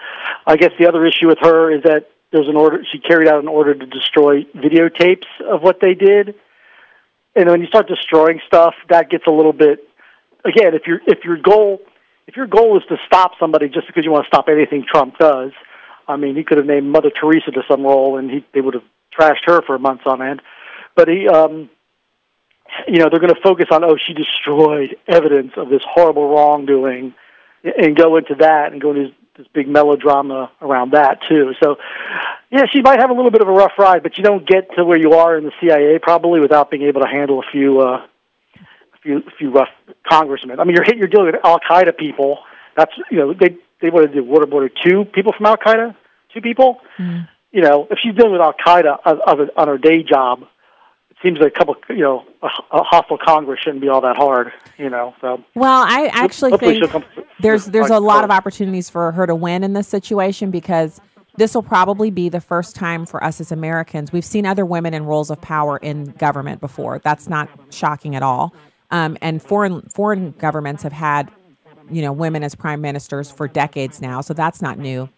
I guess the other issue with her is that there's an order. She carried out an order to destroy videotapes of what they did, and when you start destroying stuff, that gets a little bit. Again, if your goal is to stop somebody just because you want to stop anything Trump does, I mean, he could have named Mother Teresa to some role, and they would have trashed her for months on end. But he, you know, they're going to focus on, she destroyed evidence of this horrible wrongdoing, and go into that and go into this big melodrama around that too. So, yeah, she might have a little bit of a rough ride, but you don't get to where you are in the CIA probably without being able to handle a few rough congressmen. I mean, you're dealing with Al Qaeda people. That's, you know, they wanted to waterboard 2 people from Al Qaeda, 2 people. Mm. You know, if she's dealing with Al Qaeda on her day job, it seems like a hostile Congress shouldn't be all that hard. You know, so. Well, I actually think there's a lot of opportunities for her to win in this situation, because this will probably be the first time for us as Americans. We've seen other women in roles of power in government before. That's not shocking at all. And foreign governments have had, you know, women as prime ministers for decades now, so that's not new.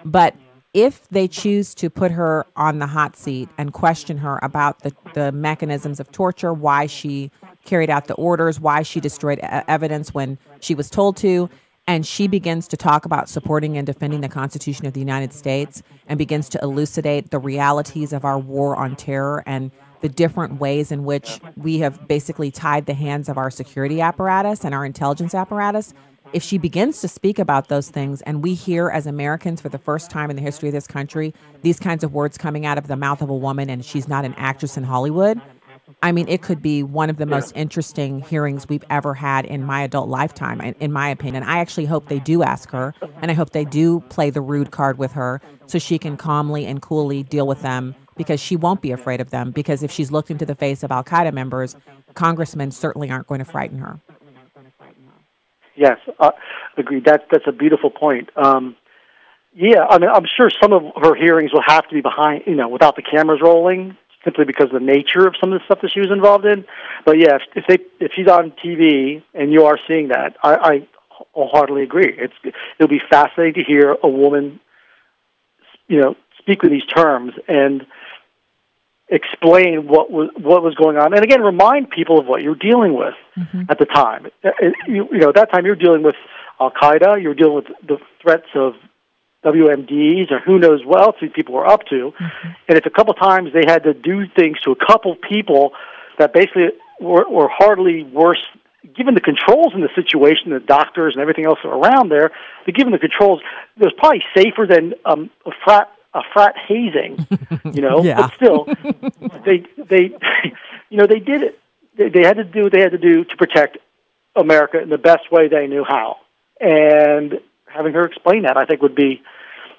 But if they choose to put her on the hot seat and question her about the mechanisms of torture, why she carried out the orders, why she destroyed evidence when she was told to, and she begins to talk about supporting and defending the Constitution of the United States and begins to elucidate the realities of our war on terror and the different ways in which we have basically tied the hands of our security apparatus and our intelligence apparatus, if she begins to speak about those things, and we hear as Americans for the first time in the history of this country these kinds of words coming out of the mouth of a woman, and she's not an actress in Hollywood, I mean, it could be one of the most interesting hearings we've ever had in my adult lifetime, in my opinion. I actually hope they do ask her, and I hope they do play the rude card with her so she can calmly and coolly deal with them, because she won't be afraid of them. Because if she's looked into the face of al-Qaeda members, congressmen certainly aren't going to frighten her. Yes, agreed. That's a beautiful point. Yeah, I mean, I'm sure some of her hearings will have to be behind, without the cameras rolling, simply because of the nature of some of the stuff that she was involved in. But yeah, if she's on TV and you are seeing that, I wholeheartedly agree. It'll be fascinating to hear a woman, speak with these terms and explain what was going on, and again, remind people of what you're dealing with at the time. At that time you're dealing with al-Qaeda, you're dealing with the threats of WMDs or who knows what else these people were up to. And if a couple times they had to do things to a couple people that basically were hardly worse, given the controls in the situation, the doctors and everything else around there, but given the controls, it was probably safer than a frat hazing, Yeah. But still, they did it. They had to do what they had to do to protect America in the best way they knew how. And having her explain that, I think, would be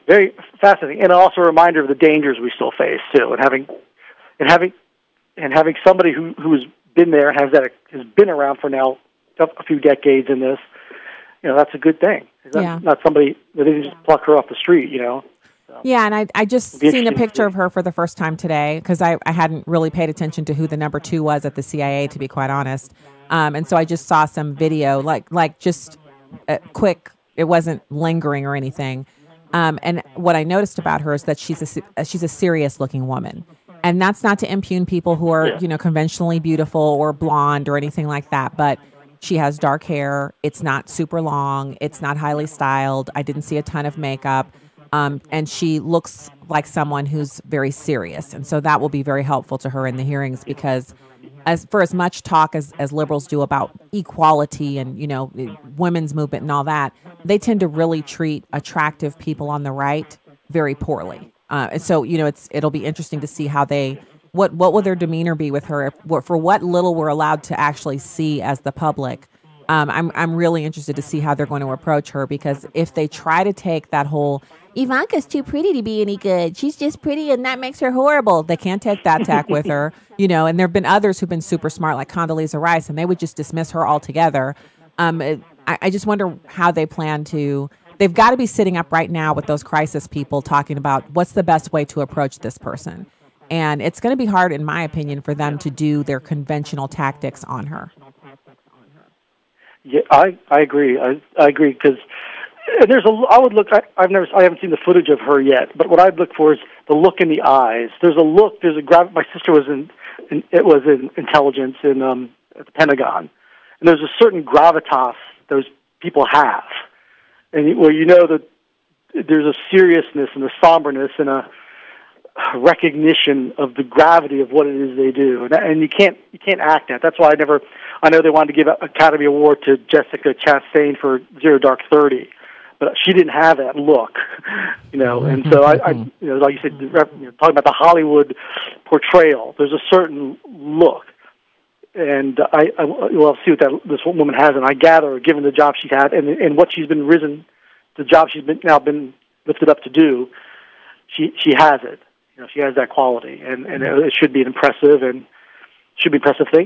very fascinating, and also a reminder of the dangers we still face too. And having somebody who's been there, has been around for now a few decades in this, that's a good thing. Not somebody that didn't just pluck her off the street, So. Yeah, and I just seen a picture of her for the first time today, because I hadn't really paid attention to who the number 2 was at the CIA, to be quite honest. And so I just saw some video, like just quick. It wasn't lingering or anything. And what I noticed about her is that she's a serious-looking woman. And that's not to impugn people who are, conventionally beautiful or blonde or anything like that. But she has dark hair. It's not super long. It's not highly styled. I didn't see a ton of makeup. And she looks like someone who's very serious. And so that will be very helpful to her in the hearings, because as much talk as liberals do about equality and, women's movement and all that, they tend to really treat attractive people on the right very poorly. And so, it'll be interesting to see how what will their demeanor be with her, for what little we're allowed to actually see as the public. I'm really interested to see how they're going to approach her, because if they try to take that whole Ivanka's too pretty to be any good, she's just pretty and that makes her horrible, they can't take that tack with her, and there have been others who've been super smart, like Condoleezza Rice, and they would just dismiss her altogether. I just wonder how they plan to. They've got to be sitting up right now with those crisis people talking about what's the best way to approach this person. And it's going to be hard, in my opinion, for them to do their conventional tactics on her. Yeah, I agree. I agree, because I haven't seen the footage of her yet, but what I'd look for is the look in the eyes. My sister was in intelligence at the Pentagon, and there's a certain gravitas those people have, and that there's a seriousness and a somberness and a recognition of the gravity of what it is they do, and you can't act that. That's why I know they wanted to give an Academy Award to Jessica Chastain for Zero Dark 30, but she didn't have that look, And so I like you said, talking about the Hollywood portrayal, there's a certain look, and we'll see what this woman has. And I gather, given the job she's had and what she's been the job she's been lifted up to do, she has it. She has that quality, and it should be an impressive thing.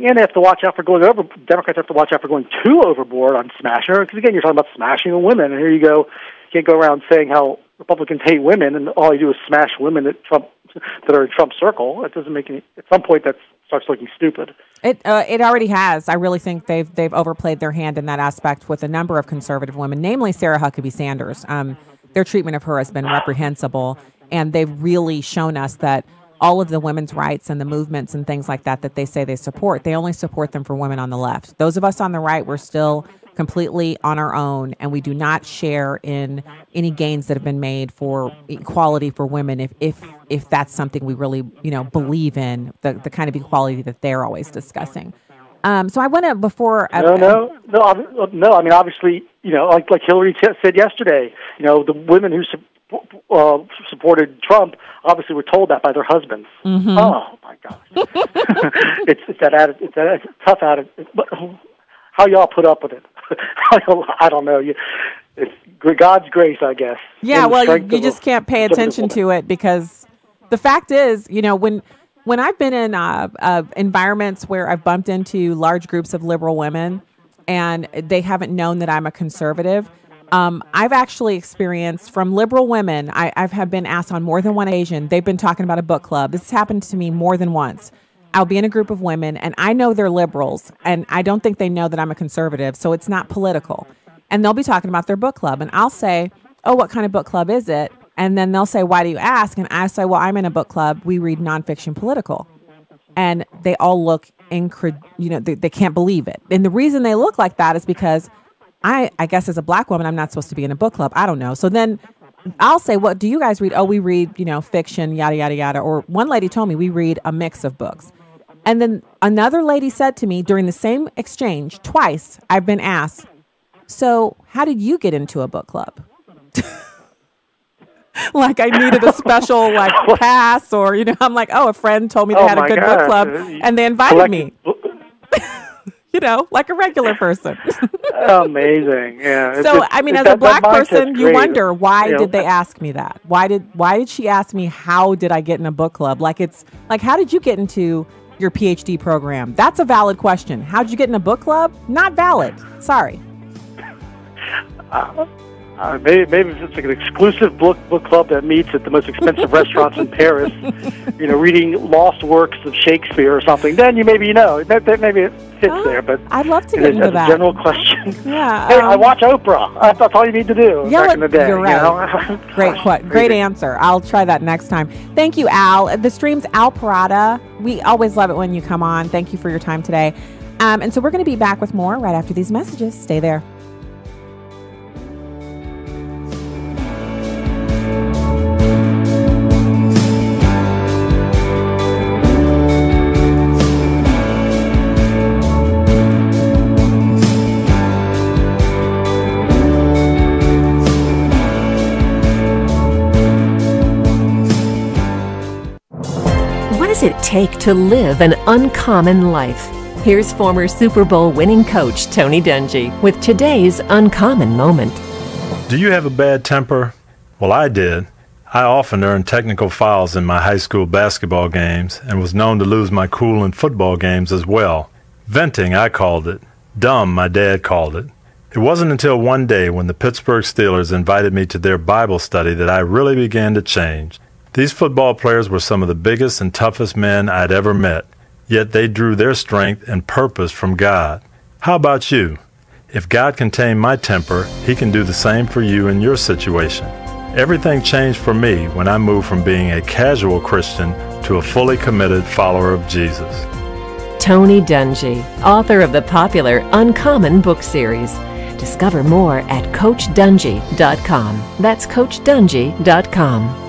And they have to watch out for Democrats have to watch out for going too overboard on smashing her, because again, you're talking about smashing a women, and here you go. You can't go around saying how Republicans hate women, and all you do is smash women that are in Trump's circle. It doesn't make any. At some point, that starts looking stupid. It already has. I really think they've overplayed their hand in that aspect with a number of conservative women, namely Sarah Huckabee Sanders. Their treatment of her has been reprehensible. And they've really shown us that all of the women's rights and the movements and things like that they say they support, they only support them for women on the left. Those of us on the right, we're still completely on our own, and we do not share in any gains that have been made for equality for women if that's something we really believe in, the kind of equality that they're always discussing. So I want to, before... No. I mean, obviously, like Hillary said yesterday, the women who supported Trump obviously were told that by their husbands. Mm-hmm. Oh, my gosh. It's that tough attitude. How y'all put up with it? I don't know. It's God's grace, I guess. Yeah, well, you just can't pay attention to it, because the fact is, when I've been in environments where I've bumped into large groups of liberal women and they haven't known that I'm a conservative, I've actually experienced from liberal women, I've been asked on more than one occasion, they've been talking about a book club. This has happened to me more than once. I'll be in a group of women and I know they're liberals and I don't think they know that I'm a conservative, so it's not political. And they'll be talking about their book club and I'll say, oh, what kind of book club is it? And then they'll say, why do you ask? And I say, well, I'm in a book club. We read nonfiction political. And they all look they can't believe it. And the reason they look like that is because I guess as a black woman, I'm not supposed to be in a book club. I don't know. So then I'll say, what do you guys read? Oh, we read, fiction, yada, yada, yada. Or one lady told me we read a mix of books. And then another lady said to me during the same exchange, twice, I've been asked, so how did you get into a book club? Like I needed a special pass, or I'm like, oh, a friend told me they had a good book club and they invited me. Like a regular person. Amazing, yeah. So as a black person, you wonder, why did they ask me that? Why did she ask me how did I get in a book club? Like it's like, how did you get into your PhD program? That's a valid question. How'd you get in a book club? Not valid. Sorry. Maybe it's like an exclusive book club that meets at the most expensive restaurants in Paris, reading lost works of Shakespeare or something. Then maybe it fits there. But I'd love to get into that. As a general question, yeah, hey, I watch Oprah. That's all you need to do back in the day. You're right. Great answer. I'll try that next time. Thank you, Al. The stream's Al Perotta. We always love it when you come on. Thank you for your time today. And so we're going to be back with more right after these messages. Stay there. What does it take to live an uncommon life? Here's former Super Bowl winning coach Tony Dungy with today's uncommon moment. Do you have a bad temper? Well, I did. I often earned technical fouls in my high school basketball games and was known to lose my cool in football games as well. Venting, I called it. Dumb, my dad called it. It wasn't until one day when the Pittsburgh Steelers invited me to their Bible study that I really began to change. These football players were some of the biggest and toughest men I'd ever met, yet they drew their strength and purpose from God. How about you? If God can tame my temper, He can do the same for you in your situation. Everything changed for me when I moved from being a casual Christian to a fully committed follower of Jesus. Tony Dungy, author of the popular Uncommon book series. Discover more at CoachDungy.com. That's CoachDungy.com.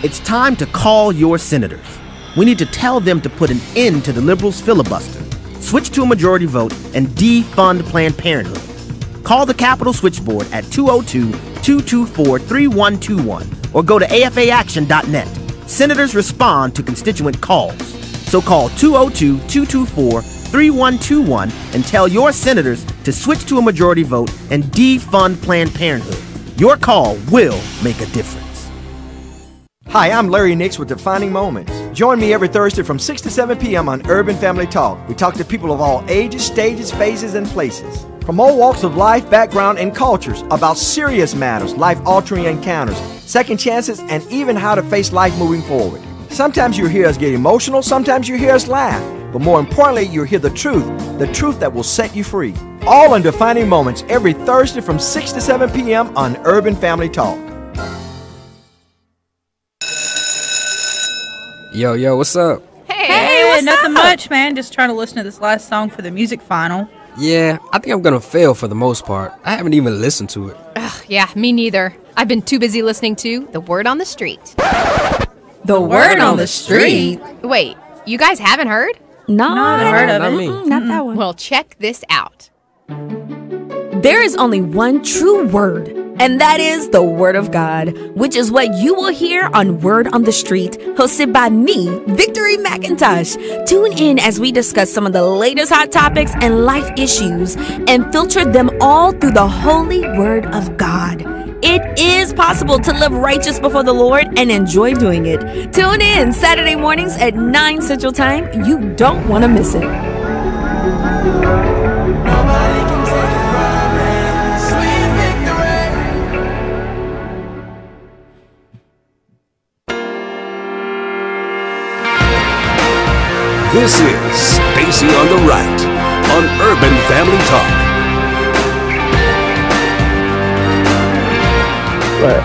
It's time to call your senators. We need to tell them to put an end to the liberals' filibuster, switch to a majority vote, and defund Planned Parenthood. Call the Capitol Switchboard at 202-224-3121 or go to afaaction.net. Senators respond to constituent calls. So call 202-224-3121 and tell your senators to switch to a majority vote and defund Planned Parenthood. Your call will make a difference. Hi, I'm Larry Nix with Defining Moments. Join me every Thursday from 6 to 7 p.m. on Urban Family Talk. We talk to people of all ages, stages, phases, and places. From all walks of life, background, and cultures about serious matters, life-altering encounters, second chances, and even how to face life moving forward. Sometimes you hear us get emotional, sometimes you hear us laugh. But more importantly, you'll hear the truth that will set you free. All in Defining Moments every Thursday from 6 to 7 p.m. on Urban Family Talk. Yo, what's up? Hey, what's nothing much, man. Just trying to listen to this last song for the music final. Yeah, I think I'm gonna fail for the most part. I haven't even listened to it. Ugh, yeah, me neither. I've been too busy listening to The Word on the Street. The Word on the Street? Wait, you guys haven't heard? No, I haven't heard of it. Not me. Not that one. Well, check this out. There is only one true word. And that is the Word of God, which is what you will hear on Word on the Street, hosted by me, Victory McIntosh. Tune in as we discuss some of the latest hot topics and life issues and filter them all through the holy Word of God. It is possible to live righteous before the Lord and enjoy doing it. Tune in Saturday mornings at 9 Central Time. You don't want to miss it. This is Stacy on the Right on Urban Family Talk.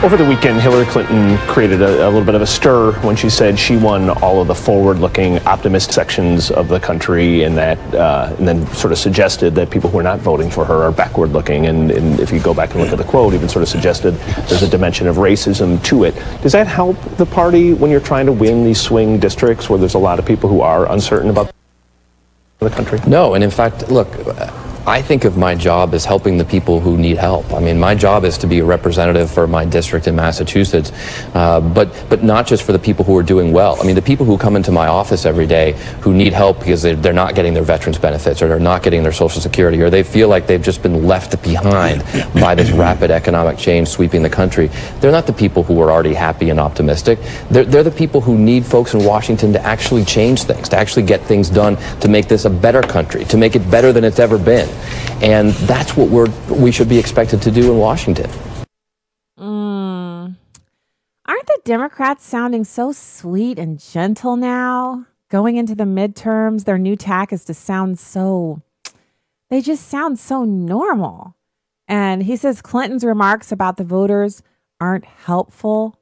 Over the weekend, Hillary Clinton created a little bit of a stir when she said she won all of the forward-looking, optimist sections of the country, and then sort of suggested that people who are not voting for her are backward-looking. And if you go back and look at the quote, even sort of suggested there's a dimension of racism to it. Does that help the party when you're trying to win these swing districts where there's a lot of people who are uncertain about the country? No, and in fact, look, I think of my job as helping the people who need help. I mean, my job is to be a representative for my district in Massachusetts, but not just for the people who are doing well. I mean, the people who come into my office every day who need help because they're not getting their veterans benefits, or they're not getting their Social Security, or they feel like they've just been left behind by this rapid economic change sweeping the country. They're not the people who are already happy and optimistic. They're the people who need folks in Washington to actually change things, to actually get things done, to make this a better country, to make it better than it's ever been. And that's what we should be expected to do in Washington. Aren't the Democrats sounding so sweet and gentle now? Going into the midterms, their new tack is to sound so, they just sound so normal. And he says Clinton's remarks about the voters aren't helpful.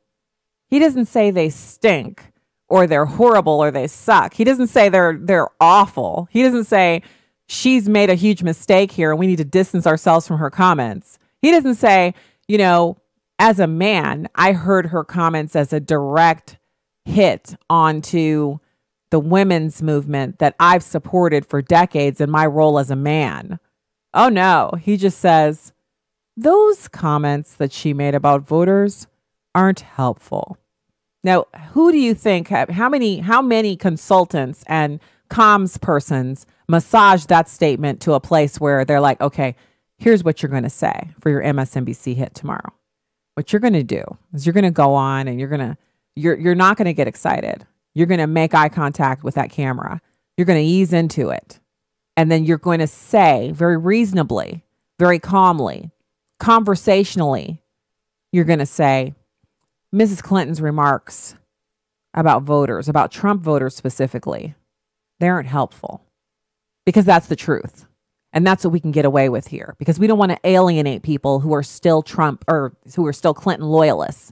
He doesn't say they stink or they're horrible or they suck. He doesn't say they're awful. He doesn't say she's made a huge mistake here and we need to distance ourselves from her comments. He doesn't say, you know, as a man, I heard her comments as a direct hit onto the women's movement that I've supported for decades in my role as a man. Oh no, he just says, those comments that she made about voters aren't helpful. Now, who do you think, how many consultants and comms persons massage that statement to a place where they're like, okay, here's what you're going to say for your MSNBC hit tomorrow. What you're going to do is you're going to go on and you're not going to get excited. You're going to make eye contact with that camera. You're going to ease into it. And then you're going to say very reasonably, very calmly, conversationally, you're going to say, Mrs. Clinton's remarks about voters, about Trump voters specifically, they aren't helpful, because that's the truth. And that's what we can get away with here, because we don't want to alienate people who are still Trump or who are still Clinton loyalists.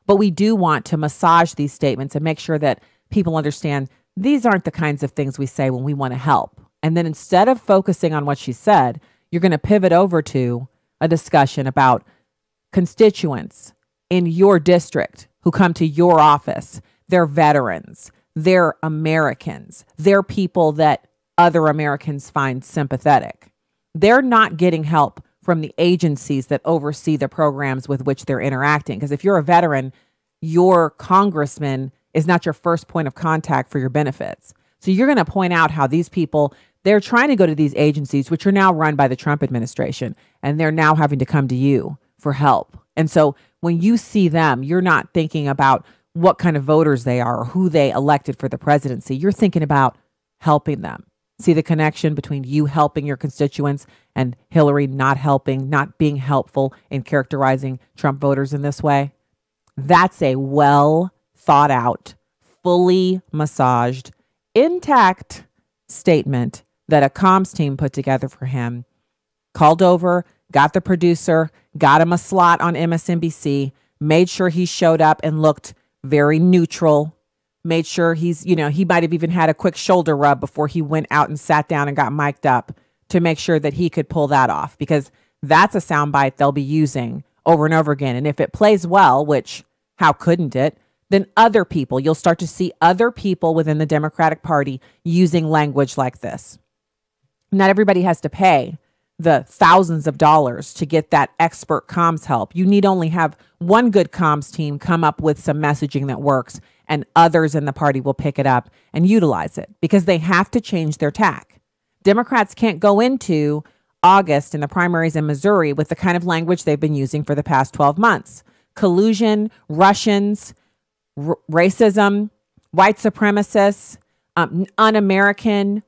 But we do want to massage these statements and make sure that people understand these aren't the kinds of things we say when we want to help. And then instead of focusing on what she said, you're going to pivot over to a discussion about constituents in your district who come to your office. They're veterans. They're Americans. They're people that other Americans find sympathetic. They're not getting help from the agencies that oversee the programs with which they're interacting. Because if you're a veteran, your congressman is not your first point of contact for your benefits. So you're going to point out how these people, they're trying to go to these agencies, which are now run by the Trump administration, and they're now having to come to you for help. And so when you see them, you're not thinking about what kind of voters they are or who they elected for the presidency. You're thinking about helping them. See the connection between you helping your constituents and Hillary not helping, not being helpful in characterizing Trump voters in this way? That's a well thought out, fully massaged, intact statement that a comms team put together for him, called over, got the producer, got him a slot on MSNBC, made sure he showed up and looked very neutral, made sure he's, he might have even had a quick shoulder rub before he went out and sat down and got mic'd up to make sure that he could pull that off, because that's a soundbite they'll be using over and over again. And if it plays well, which how couldn't it, then other people, you'll start to see other people within the Democratic Party using language like this. Not everybody has to pay the thousands of dollars to get that expert comms help. You need only have one good comms team come up with some messaging that works, and others in the party will pick it up and utilize it because they have to change their tack. Democrats can't go into August in the primaries in Missouri with the kind of language they've been using for the past 12 months. Collusion, Russians, racism, white supremacists, un-American,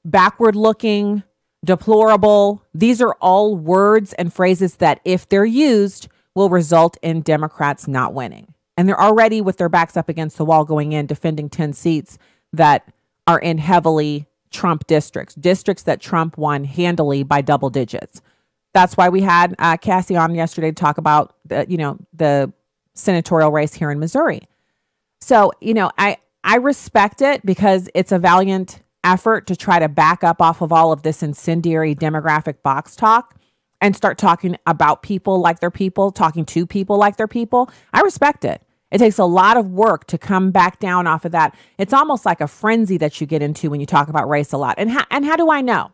backward-looking, deplorable. These are all words and phrases that, if they're used, will result in Democrats not winning. And they're already, with their backs up against the wall, going in, defending 10 seats that are in heavily Trump districts that Trump won handily by double digits. That's why we had Cassie on yesterday to talk about the senatorial race here in Missouri. So, I respect it because it's a valiant effort to try to back up off of all of this incendiary demographic box talk and start talking about people like they're people, talking to people like they're people. I respect it. It takes a lot of work to come back down off of that. It's almost like a frenzy that you get into when you talk about race a lot. And how do I know?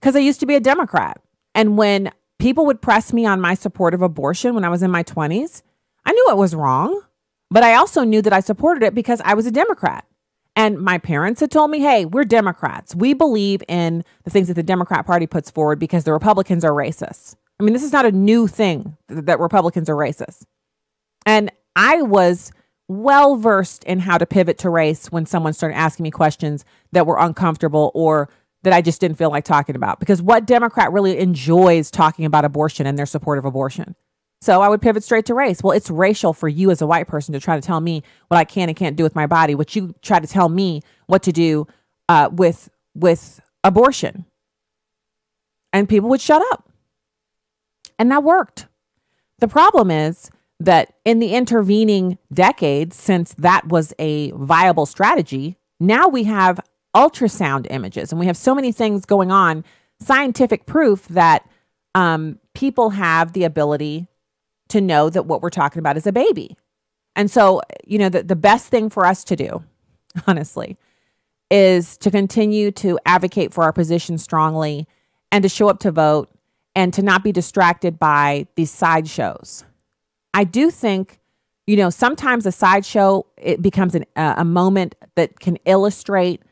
Because I used to be a Democrat. And when people would press me on my support of abortion when I was in my 20s, I knew it was wrong. But I also knew that I supported it because I was a Democrat. And my parents had told me, hey, we're Democrats. We believe in the things that the Democrat Party puts forward because the Republicans are racist. I mean, this is not a new thing that Republicans are racist. And I was well versed in how to pivot to race when someone started asking me questions that were uncomfortable or that I just didn't feel like talking about. Because what Democrat really enjoys talking about abortion and their support of abortion? So I would pivot straight to race. Well, it's racial for you as a white person to try to tell me what I can and can't do with my body, which you try to tell me what to do with abortion. And people would shut up. And that worked. The problem is that in the intervening decades, since that was a viable strategy, now we have ultrasound images and we have so many things going on, scientific proof that people have the ability to know that what we're talking about is a baby. And so, the best thing for us to do, honestly, is to continue to advocate for our position strongly and to show up to vote and to not be distracted by these sideshows. I do think, sometimes a sideshow, it becomes a moment that can illustrate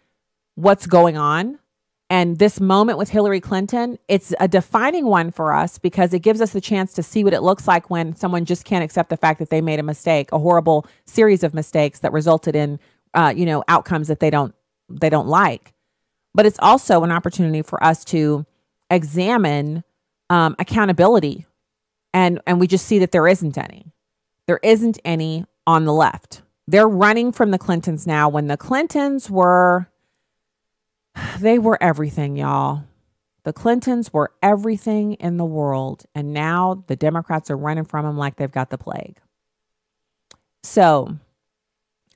what's going on. And this moment with Hillary Clinton, it's a defining one for us because it gives us the chance to see what it looks like when someone just can't accept the fact that they made a mistake, a horrible series of mistakes that resulted in, outcomes that they don't like. But it's also an opportunity for us to examine accountability. And we just see that there isn't any. There isn't any on the left. They're running from the Clintons now when the Clintons were everything, y'all. The Clintons were everything in the world. And now the Democrats are running from them like they've got the plague. So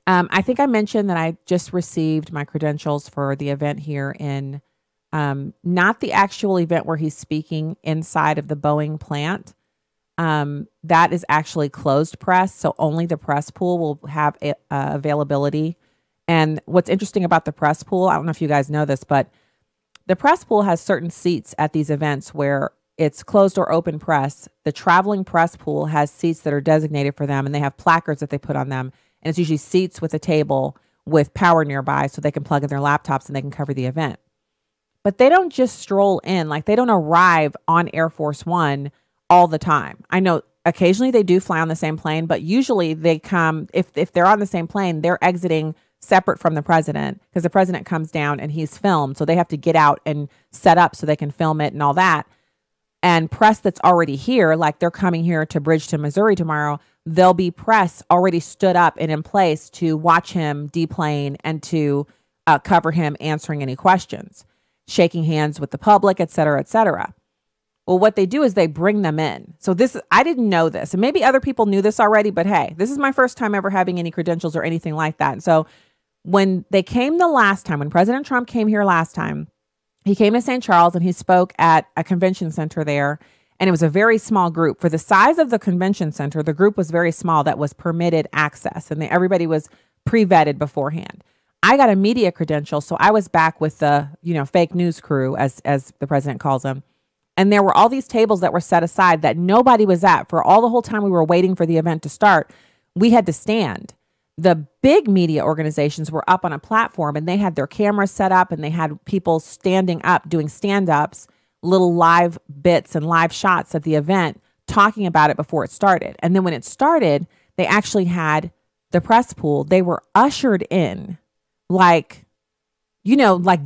I think I mentioned that I just received my credentials for the event here in not the actual event where he's speaking inside of the Boeing plant. That is actually closed press, so only the press pool will have availability. And what's interesting about the press pool, I don't know if you guys know this, but the press pool has certain seats at these events where it's closed or open press. The traveling press pool has seats that are designated for them, and they have placards that they put on them. And it's usually seats with a table with power nearby so they can plug in their laptops and they can cover the event. But they don't just stroll in, like they don't arrive on Air Force One all the time. I know occasionally they do fly on the same plane, but usually they come, if they're on the same plane, they're exiting separate from the president because the president comes down and he's filmed. So they have to get out and set up so they can film it and all that. And press that's already here, like they're coming here to Bridgeton, Missouri tomorrow, there'll be press already stood up and in place to watch him deplane and to cover him answering any questions, shaking hands with the public, et cetera, et cetera. Well, what they do is they bring them in. So this, I didn't know this, and maybe other people knew this already, but hey, this is my first time ever having any credentials or anything like that. And so when they came the last time, when President Trump came here last time, he came to St. Charles and he spoke at a convention center there. And it was a very small group. For the size of the convention center, the group was very small that was permitted access. And everybody was pre-vetted beforehand. I got a media credential, so I was back with the, fake news crew, as the president calls them. And there were all these tables that were set aside that nobody was at for all the whole time we were waiting for the event to start. We had to stand. The big media organizations were up on a platform and they had their cameras set up and they had people standing up doing stand-ups, little live bits and live shots of the event talking about it before it started. And then when it started, they actually had the press pool. They were ushered in like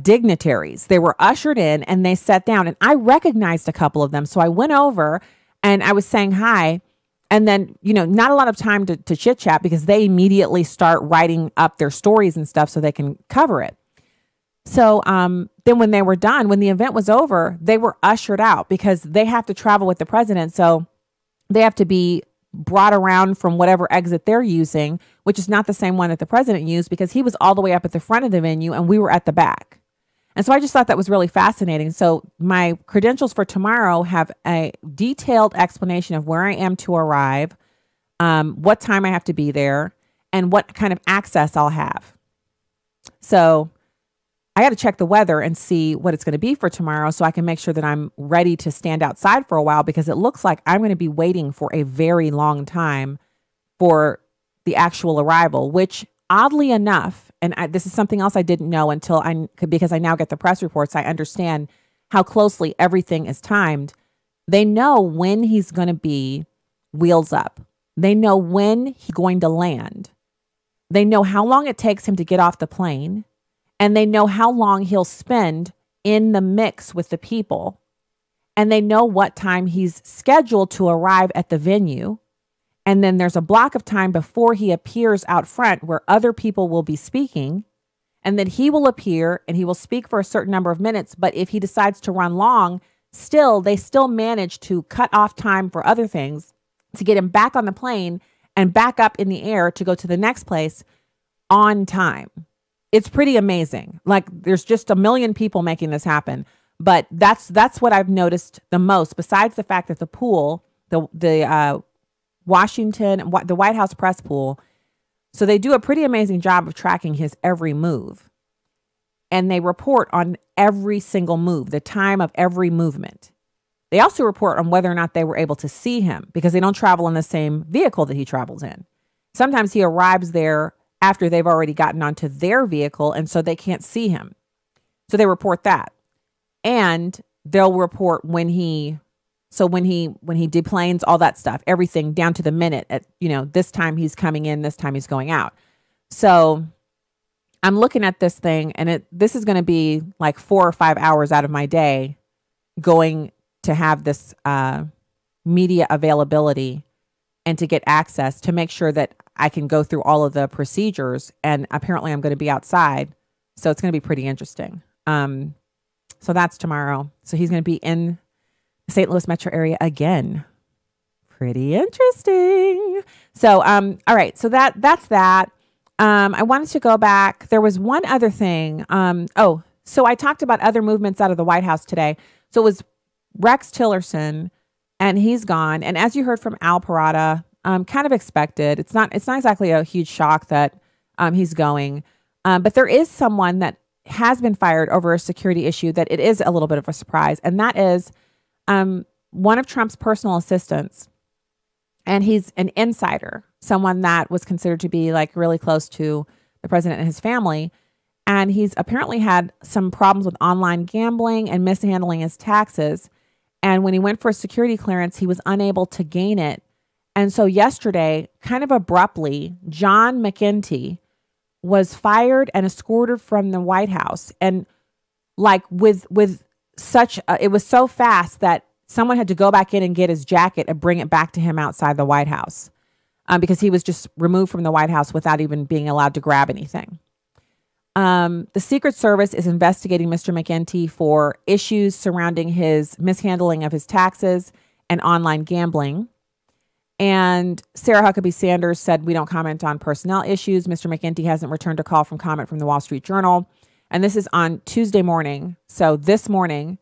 dignitaries. They were ushered in and they sat down, and I recognized a couple of them. So I went over and I was saying hi, and then, not a lot of time to chit chat because they immediately start writing up their stories and stuff so they can cover it. So then when they were done, when the event was over, they were ushered out because they have to travel with the president. So they have to be brought around from whatever exit they're using, which is not the same one that the president used because he was all the way up at the front of the venue and we were at the back. And so I just thought that was really fascinating. So my credentials for tomorrow have a detailed explanation of where I am to arrive, what time I have to be there, and what kind of access I'll have. So I got to check the weather and see what it's going to be for tomorrow so I can make sure that I'm ready to stand outside for a while, because it looks like I'm going to be waiting for a very long time for the actual arrival, which oddly enough, and this is something else I didn't know because I now get the press reports, I understand how closely everything is timed. They know when he's going to be wheels up. They know when he's going to land. They know how long it takes him to get off the plane. And they know how long he'll spend in the mix with the people. And they know what time he's scheduled to arrive at the venue. And then there's a block of time before he appears out front where other people will be speaking. And then he will appear and he will speak for a certain number of minutes. But if he decides to run long, they still manage to cut off time for other things to get him back on the plane and back up in the air to go to the next place on time. It's pretty amazing. Like, there's just a million people making this happen. But that's what I've noticed the most, besides the fact that the pool, the White House press pool, so they do a pretty amazing job of tracking his every move. And they report on every single move, the time of every movement. They also report on whether or not they were able to see him, because they don't travel in the same vehicle that he travels in. Sometimes he arrives there after they've already gotten onto their vehicle, and so they can't see him. So they report that. And they'll report when he deplanes, all that stuff, everything down to the minute at, this time he's coming in, this time he's going out. So I'm looking at this thing, and this is going to be like 4 or 5 hours out of my day going to have this media availability and to get access to make sure that I can go through all of the procedures. And apparently I'm going to be outside. So it's going to be pretty interesting. So that's tomorrow. So he's going to be in the St. Louis metro area again. Pretty interesting. So, all right. So that's that. I wanted to go back. There was one other thing. So I talked about other movements out of the White House today. So it was Rex Tillerson, and he's gone. And as you heard from Al Perotta, kind of expected. It's not exactly a huge shock that he's going. But there is someone that has been fired over a security issue that it is a little bit of a surprise. And that is one of Trump's personal assistants. And he's an insider, someone that was considered to be like really close to the president and his family. And he's apparently had some problems with online gambling and mishandling his taxes. And when he went for a security clearance, he was unable to gain it. And so yesterday, kind of abruptly, John McEntee was fired and escorted from the White House. And like with such, it was so fast that someone had to go back in and get his jacket and bring it back to him outside the White House because he was just removed from the White House without even being allowed to grab anything. The Secret Service is investigating Mr. McEntee for issues surrounding his mishandling of his taxes and online gambling. And Sarah Huckabee Sanders said, "We don't comment on personnel issues." Mr. McEntee hasn't returned a call from comment from the Wall Street Journal. And this is on Tuesday morning. So this morning,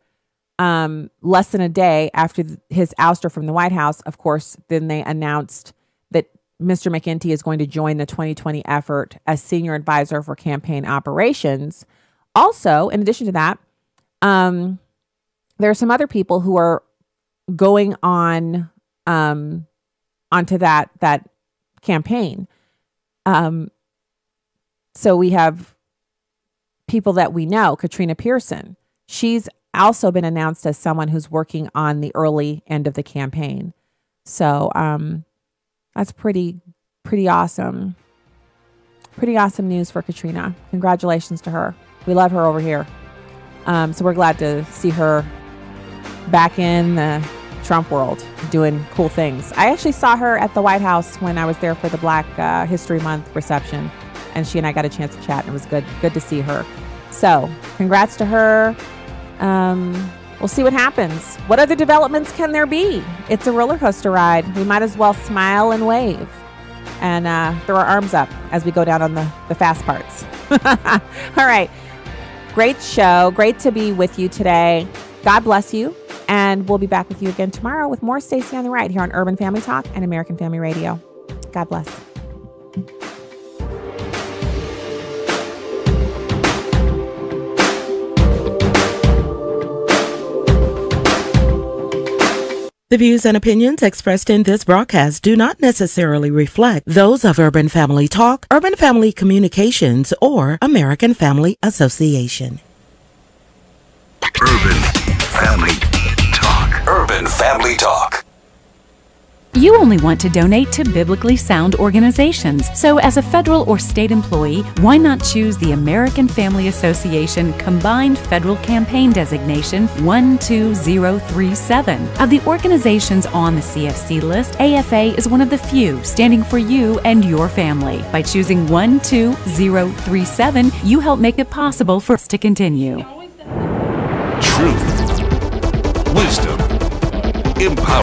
less than a day after his ouster from the White House, of course, then they announced that Mr. McEntee is going to join the 2020 effort as senior advisor for campaign operations. Also, in addition to that, there are some other people who are going on onto that campaign. So we have people that we know. Katrina Pearson, she's also been announced as someone who's working on the early end of the campaign. So that's pretty awesome. Pretty awesome news for Katrina. Congratulations to her. We love her over here. So we're glad to see her back in the Trump world doing cool things. I actually saw her at the White House when I was there for the Black History Month reception, and she and I got a chance to chat, and it was good to see her. So congrats to her. We'll see what happens. What other developments can there be? It's a roller coaster ride. We might as well smile and wave and throw our arms up as we go down on the fast parts. All right. Great show. Great to be with you today. God bless you. And we'll be back with you again tomorrow with more Stacy on the Right here on Urban Family Talk and American Family Radio. God bless. The views and opinions expressed in this broadcast do not necessarily reflect those of Urban Family Talk, Urban Family Communications, or American Family Association. Urban Family Talk. Urban Family Talk. You only want to donate to biblically sound organizations. So as a federal or state employee, why not choose the American Family Association Combined Federal Campaign Designation 12037? Of the organizations on the CFC list, AFA is one of the few standing for you and your family. By choosing 12037, you help make it possible for us to continue. Truth, wisdom, empowerment.